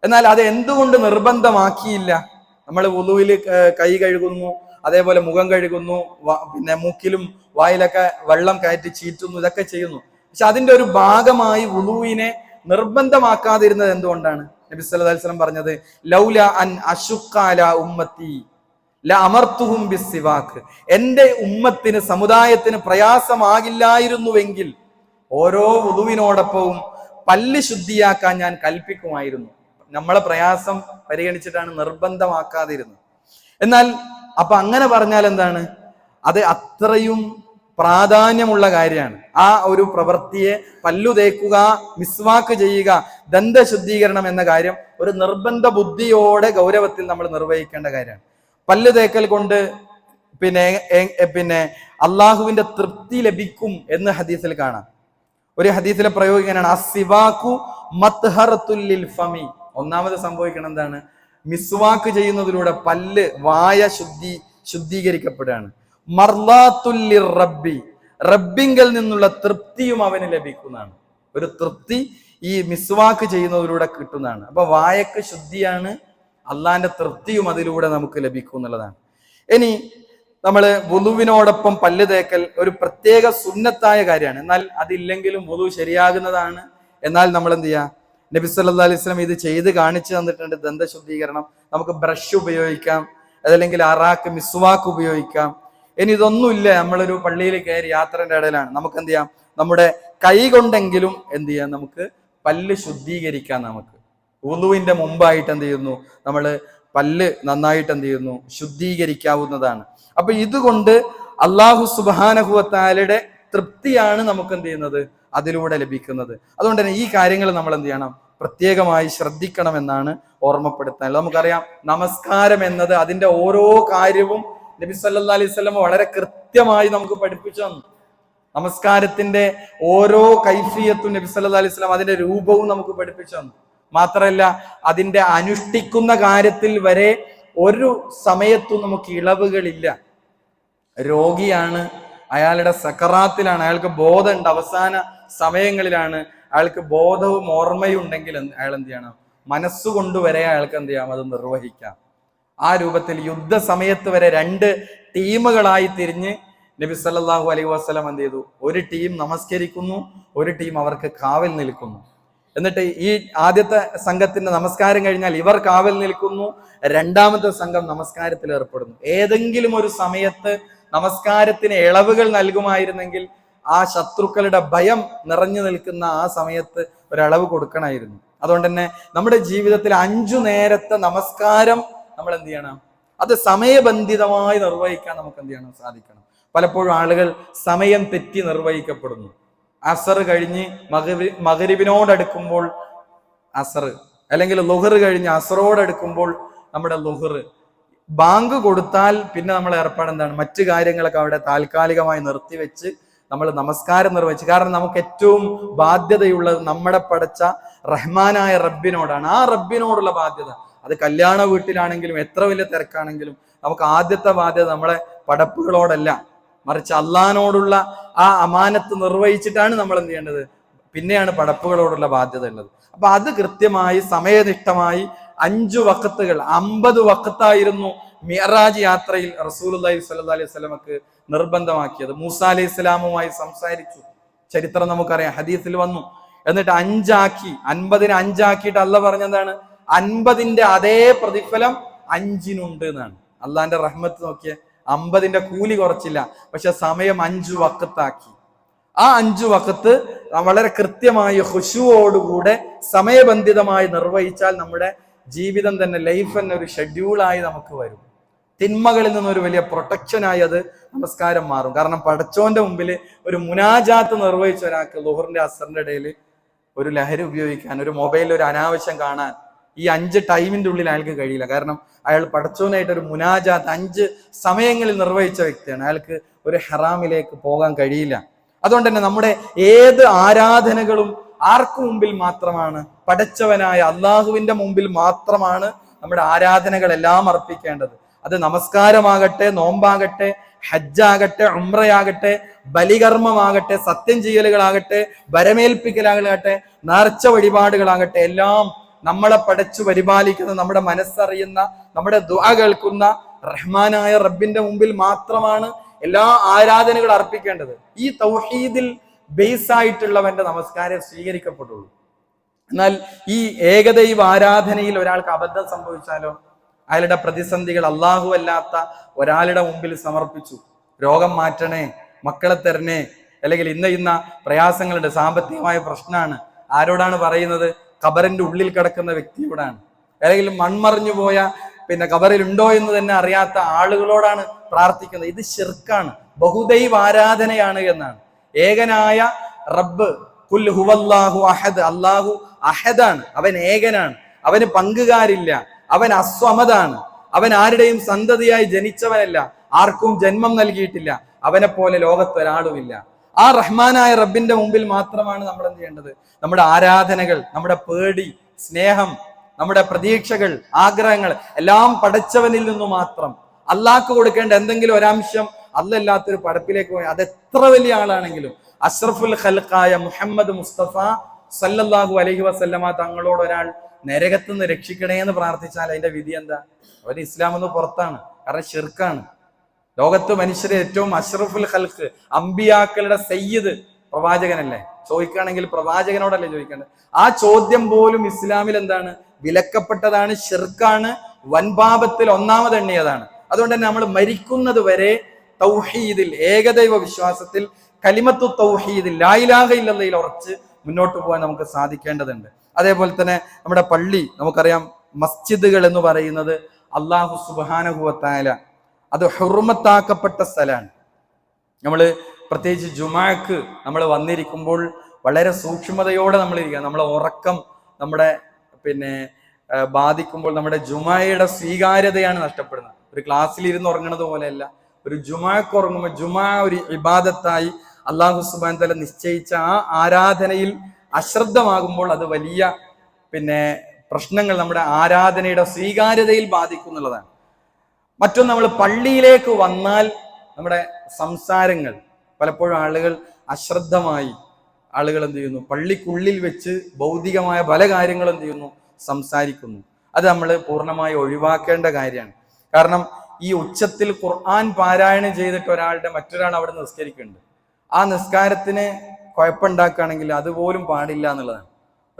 എന്നാൽ അത് എന്തുകൊണ്ട് നിർബന്ധമാക്കിയില്ല? നമ്മൾ വുളുവിൽ കൈ കഴുകുന്നു, അതേപോലെ മുഖം കഴുകുന്നു, പിന്നെ മൂക്കിലും വായിലൊക്കെ വെള്ളം കയറ്റി ചീറ്റുന്നു, ഇതൊക്കെ ചെയ്യുന്നു. പക്ഷെ അതിന്റെ ഒരു ഭാഗമായി വുളുവിനെ നിർബന്ധമാക്കാതിരുന്നത് എന്തുകൊണ്ടാണ്? നബി സല്ലല്ലാഹു അലൈഹി വസല്ലം പറഞ്ഞത്, ലൗല അൻ അശുഖ അലാ ഉമ്മത്തി ലഅമർതുഹും ബിസ്സിവാക്, എന്റെ ഉമ്മത്തിന്, സമുദായത്തിന് പ്രയാസമാകില്ലായിരുന്നുവെങ്കിൽ ഓരോ വുളുവിനോടൊപ്പവും പല്ല് ശുദ്ധിയാക്കാൻ ഞാൻ കൽപ്പിക്കുമായിരുന്നു. നമ്മളെ പ്രയാസം പരിഗണിച്ചിട്ടാണ് നിർബന്ധമാക്കാതിരുന്നത്. എന്നാൽ അപ്പൊ അങ്ങനെ പറഞ്ഞാൽ എന്താണ്? അത് അത്രയും പ്രാധാന്യമുള്ള കാര്യമാണ്. ആ ഒരു പ്രവൃത്തിയെ, പല്ലു തേക്കുക, മിസ്വാക്ക് ചെയ്യുക, ദന്തശുദ്ധീകരണം എന്ന കാര്യം ഒരു നിർബന്ധ ബുദ്ധിയോടെ ഗൗരവത്തിൽ നമ്മൾ നിർവഹിക്കേണ്ട കാര്യമാണ്. പല്ല് തേക്കൽ കൊണ്ട് പിന്നെ അള്ളാഹുവിന്റെ തൃപ്തി ലഭിക്കും എന്ന് ഹദീസിൽ കാണാം. ഒരു ഹദീസിലെ പ്രയോഗിക്കാനാണ് അസ്സിവാക്കു മത്ഹറത്തുൽ ലിൽ ഫമി. ഒന്നാമത് സംഭവിക്കണം എന്താണ്? മിസ്വാക്ക് ചെയ്യുന്നതിലൂടെ പല്ല്, വായ ശുദ്ധീകരിക്കപ്പെടുകയാണ്. മർലാത്തുല്ലിർ റബ്ബി, റബ്ബിങ്കൽ നിന്നുള്ള തൃപ്തിയും അവന് ലഭിക്കുന്നതാണ്. ഒരു തൃപ്തി ഈ മിസ്വാക്ക് ചെയ്യുന്നതിലൂടെ കിട്ടുന്നതാണ്. അപ്പൊ വായക്ക് ശുദ്ധിയാണ്, അള്ളാന്റെ തൃപ്തിയും അതിലൂടെ നമുക്ക് ലഭിക്കും എന്നുള്ളതാണ്. ഇനി നമ്മള് വുളുവിനോടൊപ്പം പല്ല് തേക്കൽ ഒരു പ്രത്യേക സുന്നത്തായ കാര്യമാണ്. എന്നാൽ അതില്ലെങ്കിലും വുളു ശരിയാകുന്നതാണ്. എന്നാൽ നമ്മൾ എന്ത് ചെയ്യാ? നബി സല്ലല്ലാഹു അലൈഹി വസല്ലം ഇത് ചെയ്ത് കാണിച്ചു തന്നിട്ടുണ്ട്. ദന്തശുദ്ധീകരണം നമുക്ക് ബ്രഷ് ഉപയോഗിക്കാം, അതല്ലെങ്കിൽ അറാക്ക്, മിസ്വാക്ക് ഉപയോഗിക്കാം. ഇനി ഇതൊന്നുമില്ല, നമ്മളൊരു പള്ളിയിൽ കയറി യാത്രയുടെ ഇടയിലാണ്, നമുക്ക് എന്ത് ചെയ്യാം? നമ്മുടെ കൈ കൊണ്ടെങ്കിലും എന്ത് ചെയ്യാം? നമുക്ക് പല്ല് ശുദ്ധീകരിക്കാം. നമുക്ക് വുളുവിന്റെ മുമ്പായിട്ട് എന്ത് ചെയ്യുന്നു? നമ്മൾ പല്ല് നന്നായിട്ട് എന്ത് ചെയ്യുന്നു? ശുദ്ധീകരിക്കാവുന്നതാണ്. അപ്പൊ ഇതുകൊണ്ട് അല്ലാഹു സുബ്ഹാനഹു വ തആലയുടെ തൃപ്തിയാണ് നമുക്ക് എന്ത് ചെയ്യുന്നത്? അതിലൂടെ ലഭിക്കുന്നത്. അതുകൊണ്ട് തന്നെ ഈ കാര്യങ്ങൾ നമ്മൾ എന്ത് ചെയ്യണം? പ്രത്യേകമായി ശ്രദ്ധിക്കണം എന്നാണ് ഓർമ്മപ്പെടുത്താൻ. നമുക്കറിയാം, നമസ്കാരം എന്നത് അതിന്റെ ഓരോ കാര്യവും നബി സല്ലല്ലാഹു അലൈഹി വസല്ലം വളരെ കൃത്യമായി നമുക്ക് പഠിപ്പിച്ചു തന്നു. നമസ്കാരത്തിന്റെ ഓരോ കൈഫിയത്തും നബി സല്ലല്ലാഹു അലൈഹി വസല്ലം, അതിന്റെ രൂപവും നമുക്ക് പഠിപ്പിച്ചു തന്നു. മാത്രമല്ല, അതിന്റെ അനുഷ്ഠിക്കുന്ന കാര്യത്തിൽ വരെ ഒരു സമയത്തും നമുക്ക് ഇളവുകളില്ല. രോഗിയാണ്, അയാളുടെ സക്കറാത്തിലാണ്, അയാൾക്ക് ബോധമുണ്ട്, അവസാന സമയങ്ങളിലാണ്, അയാൾക്ക് ബോധവും ഓർമ്മയും ഉണ്ടെങ്കിൽ അയാൾ എന്ത് ചെയ്യണം? മനസ്സുകൊണ്ട് വരെ അയാൾക്ക് എന്ത് ചെയ്യാം? അത് നിർവഹിക്കാം. ആ രൂപത്തിൽ യുദ്ധസമയത്ത് വരെ 2 ടീമുകളായി തിരിഞ്ഞ് നബി സല്ലല്ലാഹു അലൈഹി വസല്ലം എന്ത് ചെയ്തു? ഒരു ടീം നമസ്കരിക്കുന്നു, ഒരു ടീം അവർക്ക് കാവൽ നിൽക്കുന്നു. എന്നിട്ട് ഈ ആദ്യത്തെ സംഘത്തിന്റെ നമസ്കാരം കഴിഞ്ഞാൽ ഇവർ കാവൽ നിൽക്കുന്നു, രണ്ടാമത്തെ സംഘം നമസ്കാരത്തിൽ ഏർപ്പെടുന്നു. ഏതെങ്കിലും ഒരു സമയത്ത് നമസ്കാരത്തിന് ഇളവുകൾ നൽകുമായിരുന്നെങ്കിൽ ആ ശത്രുക്കളുടെ ഭയം നിറഞ്ഞു നിൽക്കുന്ന ആ സമയത്ത് ഒരളവ് കൊടുക്കണമായിരുന്നു. അതുകൊണ്ട് തന്നെ നമ്മുടെ ജീവിതത്തിൽ 5 നേരത്തെ നമസ്കാരം നമ്മൾ എന്ത് ചെയ്യണം? അത് സമയബന്ധിതമായി നിർവഹിക്കാൻ നമുക്ക് എന്ത് ചെയ്യണം? സാധിക്കണം. പലപ്പോഴും ആളുകൾ സമയം തെറ്റി നിർവഹിക്കപ്പെടുന്നു. അസർ കഴിഞ്ഞ് മഗ്‌രിബിനോടടുക്കുമ്പോൾ അസർ, അല്ലെങ്കിൽ ലുഹർ കഴിഞ്ഞ് അസറോടടുക്കുമ്പോൾ നമ്മുടെ ലുഹർ, ബാങ്ക് കൊടുത്താൽ പിന്നെ നമ്മൾ ഏർപ്പാട് എന്താണ്? മറ്റു കാര്യങ്ങളൊക്കെ അവിടെ താൽക്കാലികമായി നിർത്തിവെച്ച് നമ്മൾ നമസ്കാരം നിർവഹിച്ചു. കാരണം നമുക്ക് ഏറ്റവും ബാധ്യതയുള്ളത് നമ്മുടെ പടച്ച റഹ്മാനായ റബ്ബിനോടാണ്. ആ റബ്ബിനോടുള്ള ബാധ്യത, അത് കല്യാണ വീട്ടിലാണെങ്കിലും എത്ര വലിയ തിരക്കാണെങ്കിലും നമുക്ക് ആദ്യത്തെ ബാധ്യത നമ്മളെ പടപ്പുകളോടല്ല, മറിച്ച് അള്ളാഹിനോടുള്ള ആ അമാനത്ത് നിർവഹിച്ചിട്ടാണ് നമ്മൾ എന്ത് ചെയ്യേണ്ടത്? പിന്നെയാണ് പടപ്പുകളോടുള്ള ബാധ്യത ഉള്ളത്. അപ്പൊ അത് കൃത്യമായി സമയനിഷ്ഠമായി 5 വഖത്തുകൾ, 50 വഖത്തായിരുന്നു മിഅ്റാജ് യാത്രയിൽ റസൂലുള്ളാഹി സ്വല്ലല്ലാഹി അലൈഹി വസല്ലമക്ക് നിർബന്ധമാക്കിയത്. മൂസാ അലൈഹി സ്വലാമുമായി സംസാരിച്ചു, ചരിത്രം നമുക്കറിയാം, ഹദീസിൽ വന്നു. എന്നിട്ട് 5 ആക്കി, 50-നെ 5 ആക്കിയിട്ട് അള്ളാഹ് പറഞ്ഞെന്താണ്? 50-ന്റെ അതേ പ്രതിഫലം 5-നുണ്ട് എന്നാണ്. അള്ളാഹിന്റെ റഹ്മത്ത് നോക്കിയേ, 50-ന്റെ കൂലി കുറച്ചില്ല, പക്ഷെ സമയം 5 വഖത്താക്കി. ആ 5 വഖത്ത് വളരെ കൃത്യമായി ഖുശൂഓടുകൂടെ സമയബന്ധിതമായി നിർവഹിച്ചാൽ നമ്മുടെ ജീവിതം തന്നെ, ലൈഫ് തന്നെ ഒരു ഷെഡ്യൂളായി നമുക്ക് വരും. തിന്മകളിൽ നിന്നൊരു വലിയ പ്രൊട്ടക്ഷനായി അത് നമസ്കാരം മാറും. കാരണം പടച്ചോന്റെ മുമ്പിൽ ഒരു മുനാജാത്ത് നിർവഹിച്ച ഒരാൾക്ക് ളുഹറിന്റെ അസറിന്റെ ഇടയിൽ ഒരു ലഹരി ഉപയോഗിക്കാൻ, ഒരു മൊബൈലിൽ ഒരു അനാവശ്യം കാണാൻ ഈ 5 ടൈമിന്റെ ഉള്ളിൽ അയാൾക്ക് കഴിയില്ല. കാരണം അയാൾ പടച്ചോനായിട്ട് ഒരു മുനാജാത്ത് 5 സമയങ്ങളിൽ നിർവഹിച്ച വ്യക്തിയാണ്. അയാൾക്ക് ഒരു ഹറാമിലേക്ക് പോകാൻ കഴിയില്ല. അതുകൊണ്ട് തന്നെ നമ്മുടെ ഏത് ആരാധനകളും ആർക്കു മുമ്പിൽ മാത്രമാണ്? പടച്ചവനായ അള്ളാഹുവിന്റെ മുമ്പിൽ മാത്രമാണ് നമ്മുടെ ആരാധനകളെല്ലാം അർപ്പിക്കേണ്ടത്. അത് നമസ്കാരമാകട്ടെ, നോമ്പാകട്ടെ, ഹജ്ജാകട്ടെ, ഉംറയാകട്ടെ, ബലികർമ്മമാകട്ടെ, സത്യം ചെയ്യലുകളാകട്ടെ, വരമേൽപ്പിക്കലാകട്ടെ, നേർച്ച വഴിപാടുകളാകട്ടെ, എല്ലാം നമ്മളെ പടച്ചു പരിപാലിക്കുന്ന, നമ്മുടെ മനസ്സറിയുന്ന, നമ്മുടെ ദുആ കേൾക്കുന്ന റഹ്മാനായ റബ്ബിന്റെ മുമ്പിൽ മാത്രമാണ് എല്ലാ ആരാധനകളും അർപ്പിക്കേണ്ടത്. ഈ തൗഹീദിൽ ബേസ് ആയിട്ടുള്ളവന്റെ നമസ്കാരം സ്വീകരിക്കപ്പെടുള്ളൂ. എന്നാൽ ഈ ഏകദൈവ ആരാധനയിൽ ഒരാൾക്ക് അബദ്ധം സംഭവിച്ചാലോ? അയാളുടെ പ്രതിസന്ധികൾ അല്ലാഹു അല്ലാത്ത ഒരാളുടെ മുമ്പിൽ സമർപ്പിച്ചു. രോഗം മാറ്റണേ, മക്കളെ തരണേ, അല്ലെങ്കിൽ ഇന്ന പ്രയാസങ്ങളുണ്ട്, സാമ്പത്തികമായ പ്രശ്നമാണ്. ആരോടാണ് പറയുന്നത്? ഖബറിന്റെ ഉള്ളിൽ കിടക്കുന്ന വ്യക്തിയോടാണ്. അല്ലെങ്കിൽ മൺമറിഞ്ഞു പോയ, പിന്നെ ഖബറിൽ ഉണ്ടോ എന്ന് തന്നെ അറിയാത്ത ആളുകളോടാണ് പ്രാർത്ഥിക്കുന്നത്. ഇത് ശിർക്കാണ്, ബഹുദൈവ ആരാധനയാണ് എന്നാണ്. ഏകനായ റബ്ബ്, ഖുൽ ഹുവല്ലാഹു അഹദ്, അല്ലാഹു അഹദാണ്, അവൻ ഏകനാണ്, അവന് പങ്കുകാരില്ല, അവൻ അസ്വമദാണ്, അവൻ ആരുടെയും സന്തതിയായി ജനിച്ചവനല്ല, ആർക്കും ജന്മം നൽകിയിട്ടില്ല, അവനെ പോലെ ലോകത്ത് ഒരാളുമില്ല. ആ റഹ്മാനായ റബ്ബിന്റെ മുമ്പിൽ മാത്രമാണ് നമ്മൾ എന്ത് ചെയ്യേണ്ടത്? നമ്മുടെ ആരാധനകൾ, നമ്മുടെ പേടി, സ്നേഹം, നമ്മുടെ പ്രതീക്ഷകൾ, ആഗ്രഹങ്ങൾ എല്ലാം പടച്ചവനിൽ നിന്നു മാത്രം. അള്ളാഹ്ക്ക് കൊടുക്കേണ്ട എന്തെങ്കിലും ഒരംശം അല്ലല്ലാത്തൊരു പടപ്പിലേക്ക് പോയി, അത് എത്ര വലിയ ആളാണെങ്കിലും, അഷ്റഫുൽ ഖൽഖായ മുഹമ്മദ് മുസ്തഫ സല്ലല്ലാഹു അലൈഹി വസല്ലമ തങ്ങളോട് ഒരാൾ നരകത്ത് നിന്ന് രക്ഷിക്കണേ എന്ന് പ്രാർത്ഥിച്ചാൽ അതിന്റെ വിധി എന്താ? അവർ ഇസ്ലാം എന്ന് പുറത്താണ്. കാരണം ഷിർക്കാണ്. ലോകത്ത് മനുഷ്യരെ ഏറ്റവും അഷ്റഫുൽ ഖൽഖ്, അമ്പിയാക്കളുടെ സയ്യിദ് പ്രവാചകനല്ലേ? ചോദിക്കുകയാണെങ്കിൽ പ്രവാചകനോടല്ലേ ചോദിക്കേണ്ടത്? ആ ചോദ്യം പോലും ഇസ്ലാമിൽ എന്താണ്? വിലക്കപ്പെട്ടതാണ്, ഷിർക്കാണ്, വൻപാപത്തിൽ ഒന്നാമത് എണ്ണിയതാണ്. അതുകൊണ്ട് തന്നെ നമ്മൾ മരിക്കുന്നത് വരെ തൗഹീദിൽ, ഏകദൈവ വിശ്വാസത്തിൽ, കലിമത്തു തൗഹീദിൽ, ലാ ഇലാഹ ഇല്ലല്ലയിൽ ഉറച്ച് മുന്നോട്ട് പോകാൻ നമുക്ക് സാധിക്കേണ്ടതുണ്ട്. അതേപോലെ തന്നെ നമ്മുടെ പള്ളി, നമുക്കറിയാം, മസ്ജിദുകൾ എന്ന് പറയുന്നത് അല്ലാഹു സുബ്ഹാനഹു വ തആല അത് ഹുർമത്താക്കപ്പെട്ട സ്ഥലമാണ്. നമ്മൾ പ്രത്യേകിച്ച് ജുമാക്ക് നമ്മൾ വന്നിരിക്കുമ്പോൾ വളരെ സൂക്ഷ്മതയോടെ നമ്മൾ ഇരിക്കുക. നമ്മളെ ഉറക്കം നമ്മുടെ ബാധിക്കുമ്പോൾ നമ്മുടെ ജുമായുടെ സ്വീകാര്യതയാണ് നഷ്ടപ്പെടുന്നത്. ഒരു ക്ലാസ്സിൽ ഇരുന്ന് ഉറങ്ങുന്നത് പോലെയല്ല, ഒരു ജുമാക്ക് ഉറങ്ങുമ്പോൾ ജുമാ ഒരു ഇബാദത്തായി അല്ലാഹു സുബ്ഹാനഹു വ തആല നിശ്ചയിച്ച ആ ആരാധനയിൽ അശ്രദ്ധമാകുമ്പോൾ അത് വലിയ പ്രശ്നങ്ങൾ നമ്മുടെ ആരാധനയുടെ സ്വീകാര്യതയിൽ ബാധിക്കുന്നുള്ളതാണ്. മറ്റൊന്ന്, നമ്മൾ പള്ളിയിലേക്ക് വന്നാൽ നമ്മുടെ സംസാരങ്ങൾ, പലപ്പോഴും ആളുകൾ അശ്രദ്ധമായി ആളുകൾ എന്ത് ചെയ്യുന്നു? പള്ളിക്കുള്ളിൽ വെച്ച് ഭൗതികമായ പല കാര്യങ്ങളും എന്ത് ചെയ്യുന്നു? സംസാരിക്കുന്നു. അത് നമ്മൾ പൂർണ്ണമായി ഒഴിവാക്കേണ്ട കാര്യമാണ്. കാരണം ഈ ഉച്ചത്തിൽ ഖുർആൻ പാരായണം ചെയ്തിട്ട് മറ്റൊരാൾ അവിടെ നിസ്കരിക്കുന്നുണ്ട്. ആ നിസ്കാരത്തിന് കുഴപ്പമുണ്ടാക്കുകയാണെങ്കിൽ അതുപോലും പാടില്ല എന്നുള്ളതാണ്.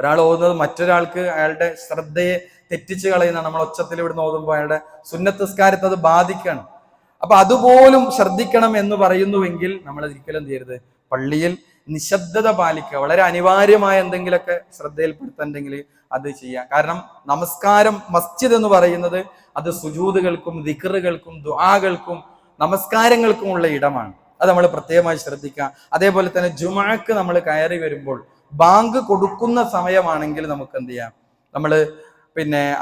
ഒരാൾ ഓതുന്നത് മറ്റൊരാൾക്ക് അയാളുടെ ശ്രദ്ധയെ തെറ്റിച്ച് കളയുന്ന, നമ്മൾ ഒച്ചത്തിൽ ഇവിടുന്ന് ഓതുമ്പോൾ അയാളുടെ സുന്നത്ത് നിസ്കാരത്തെ അത് ബാധിക്കണം. അപ്പൊ അതുപോലും ശ്രദ്ധിക്കണം എന്ന് പറയുന്നുവെങ്കിൽ നമ്മൾ ഒരിക്കലും എന്ത് ചെയ്യരുത്, പള്ളിയിൽ നിശബ്ദത പാലിക്കുക. വളരെ അനിവാര്യമായ എന്തെങ്കിലുമൊക്കെ ശ്രദ്ധയിൽപ്പെടുത്തുന്നുണ്ടെങ്കിൽ അത് ചെയ്യാം. കാരണം നമസ്കാരം, മസ്ജിദ് എന്ന് പറയുന്നത് അത് സുജൂദുകൾക്കും ദിക്റുകൾക്കും ദുആകൾക്കും നമസ്കാരങ്ങൾക്കുമുള്ള ഇടമാണ്. അത് നമ്മൾ പ്രത്യേകമായി ശ്രദ്ധിക്കുക. അതേപോലെ തന്നെ ജുമുഅക്ക് നമ്മൾ കയറി വരുമ്പോൾ ബാങ്ക് കൊടുക്കുന്ന സമയമാണെങ്കിൽ നമുക്ക് എന്ത് ചെയ്യാം, നമ്മൾ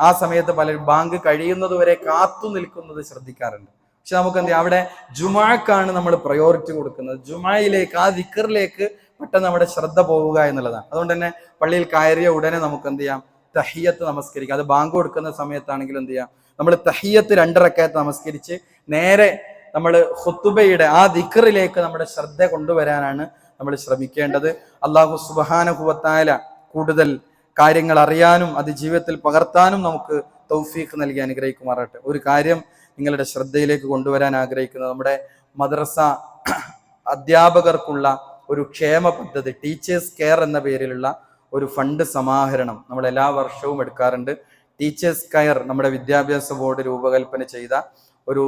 ആ സമയത്ത് പലരും ബാങ്ക് കഴിയുന്നത് വരെ കാത്തു നിൽക്കുന്നത് ശ്രദ്ധിക്കാറുണ്ട്. പക്ഷെ നമുക്ക് എന്ത് ചെയ്യാം, അവിടെ ജുമുഅക്കാണ് നമ്മൾ പ്രയോറിറ്റി കൊടുക്കുന്നത്. ജുമുഅയിലേക്ക്, ആ ദിക്റിലേക്ക് പെട്ടെന്ന് നമ്മുടെ ശ്രദ്ധ പോവുക എന്നുള്ളതാണ്. അതുകൊണ്ട് തന്നെ പള്ളിയിൽ കയറിയ ഉടനെ നമുക്ക് എന്ത് ചെയ്യാം, തഹിയ്യത്ത് നമസ്കരിക്കാം. അത് ബാങ്ക് കൊടുക്കുന്ന സമയത്താണെങ്കിൽ എന്ത് ചെയ്യാം, നമ്മൾ തഹിയ്യത്ത് 2 റക്അത്ത് നമസ്കരിച്ച് നേരെ നമ്മൾ ഖുതുബയുടെ ആ ദിക്റിലേക്ക് നമ്മുടെ ശ്രദ്ധ കൊണ്ടുവരാനാണ് നമ്മൾ ശ്രമിക്കേണ്ടത്. അല്ലാഹു സുബ്ഹാനഹു വ തആല കൂടുതൽ കാര്യങ്ങൾ അറിയാനും അത് ജീവിതത്തിൽ പകർത്താനും നമുക്ക് തൗഫീഖ് നൽകി അനുഗ്രഹിക്കുമാറാട്ടെ. ഒരു കാര്യം നിങ്ങളുടെ ശ്രദ്ധയിലേക്ക് കൊണ്ടുവരാൻ ആഗ്രഹിക്കുന്നത്, നമ്മുടെ മദ്രസ അധ്യാപകർക്കുള്ള ഒരു ക്ഷേമ പദ്ധതി, ടീച്ചേഴ്സ് കെയർ എന്ന പേരിലുള്ള ഒരു ഫണ്ട് സമാഹരണം നമ്മൾ എല്ലാ വർഷവും എടുക്കാറുണ്ട്. ടീച്ചേഴ്സ് കെയർ നമ്മുടെ വിദ്യാഭ്യാസ ബോർഡ് രൂപകൽപ്പന ചെയ്ത ഒരു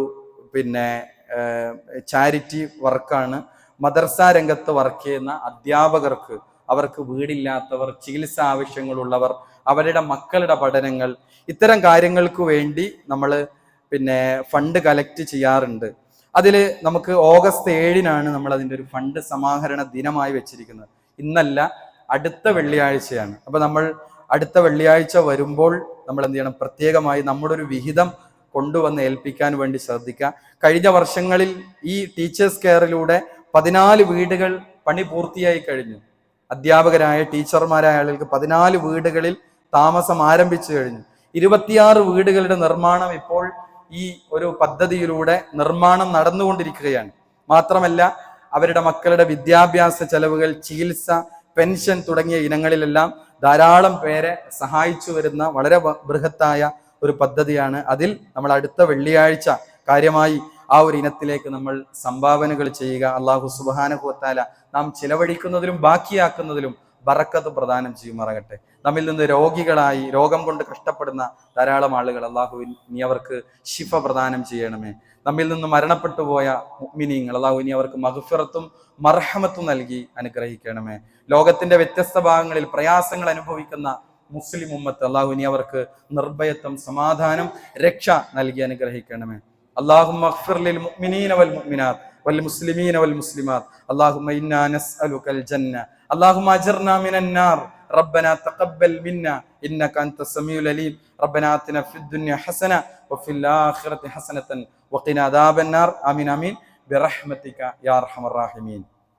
ചാരിറ്റി വർക്കാണ്. മദ്രസ രംഗത്ത് വർക്ക് ചെയ്യുന്ന അധ്യാപകർക്ക്, അവർക്ക് വീടില്ലാത്തവർ, ചികിത്സ ആവശ്യങ്ങളുള്ളവർ, അവരുടെ മക്കളുടെ പഠനങ്ങൾ, ഇത്തരം കാര്യങ്ങൾക്ക് വേണ്ടി നമ്മൾ ഫണ്ട് കളക്ട് ചെയ്യാറുണ്ട്. അതിൽ നമുക്ക് ഓഗസ്റ്റ് 7-നാണ് നമ്മൾ അതിൻ്റെ ഒരു ഫണ്ട് സമാഹരണ ദിനമായി വെച്ചിരിക്കുന്നത്. ഇന്നല്ല, അടുത്ത വെള്ളിയാഴ്ചയാണ്. അപ്പൊ നമ്മൾ അടുത്ത വെള്ളിയാഴ്ച വരുമ്പോൾ നമ്മൾ എന്ത് ചെയ്യണം, പ്രത്യേകമായി നമ്മുടെ ഒരു വിഹിതം കൊണ്ടുവന്ന് ഏൽപ്പിക്കാൻ വേണ്ടി ശ്രദ്ധിക്കുക. കഴിഞ്ഞ വർഷങ്ങളിൽ ഈ ടീച്ചേഴ്സ് കെയറിലൂടെ 14 വീടുകൾ പണി പൂർത്തിയായി കഴിഞ്ഞു. അധ്യാപകരായ ടീച്ചർമാരായ ആളുകൾക്ക് 14 വീടുകളിൽ താമസം ആരംഭിച്ചു കഴിഞ്ഞു. 26 വീടുകളുടെ നിർമ്മാണം ഇപ്പോൾ ഈ ഒരു പദ്ധതിയിലൂടെ നിർമ്മാണം നടന്നുകൊണ്ടിരിക്കുകയാണ്. മാത്രമല്ല അവരുടെ മക്കളുടെ വിദ്യാഭ്യാസ ചെലവുകൾ, ചികിത്സ, പെൻഷൻ തുടങ്ങിയ ഇനങ്ങളിലെല്ലാം ധാരാളം പേരെ സഹായിച്ചു വരുന്ന വളരെ ബൃഹത്തായ ഒരു പദ്ധതിയാണ്. അതിൽ നമ്മൾ അടുത്ത വെള്ളിയാഴ്ച കാര്യമായി ആ ഒരു ഇനത്തിലേക്ക് നമ്മൾ സംഭാവനകൾ ചെയ്യുക. അല്ലാഹു സുബ്ഹാനഹു വ തആല നാം ചിലവഴിക്കുന്നതിലും ബാക്കിയാക്കുന്നതിലും ബറക്കത്ത് പ്രദാനം ചെയ്യുമാറാകട്ടെ. നമ്മിൽ നിന്ന് രോഗികളായി രോഗം കൊണ്ട് കഷ്ടപ്പെടുന്ന ധാരാളം ആളുകൾ, അള്ളാഹു നീ അവർക്ക് ശിഫ പ്രദാനം ചെയ്യണമേ. നമ്മിൽ നിന്ന് മരണപ്പെട്ടു പോയ മുഅ്മിനീങ്ങൾ, അള്ളാഹു നീ അവർക്ക് മഗ്ഫിറത്തും മർഹമത്തും നൽകി അനുഗ്രഹിക്കണമേ. ലോകത്തിന്റെ വ്യത്യസ്ത ഭാഗങ്ങളിൽ പ്രയാസങ്ങൾ അനുഭവിക്കുന്ന മുസ്ലിം ഉമ്മത്ത്, അള്ളാഹു നീ അവർക്ക് നിർഭയത്വം, സമാധാനം, രക്ഷ നൽകി അനുഗ്രഹിക്കണമേ. اللهم اغفر للمؤمنين والمؤمنات والمسلمين والمسلمات. اللهم إنا نسألك الجنة. اللهم أجرنا من النار. ربنا تقبل منا إنك أنت السميع العليم. ربنا آتنا في الدنيا حسنة وفي الآخرة حسنة وقنا عذاب النار. آمين آمين برحمتك يا أرحم الراحمين.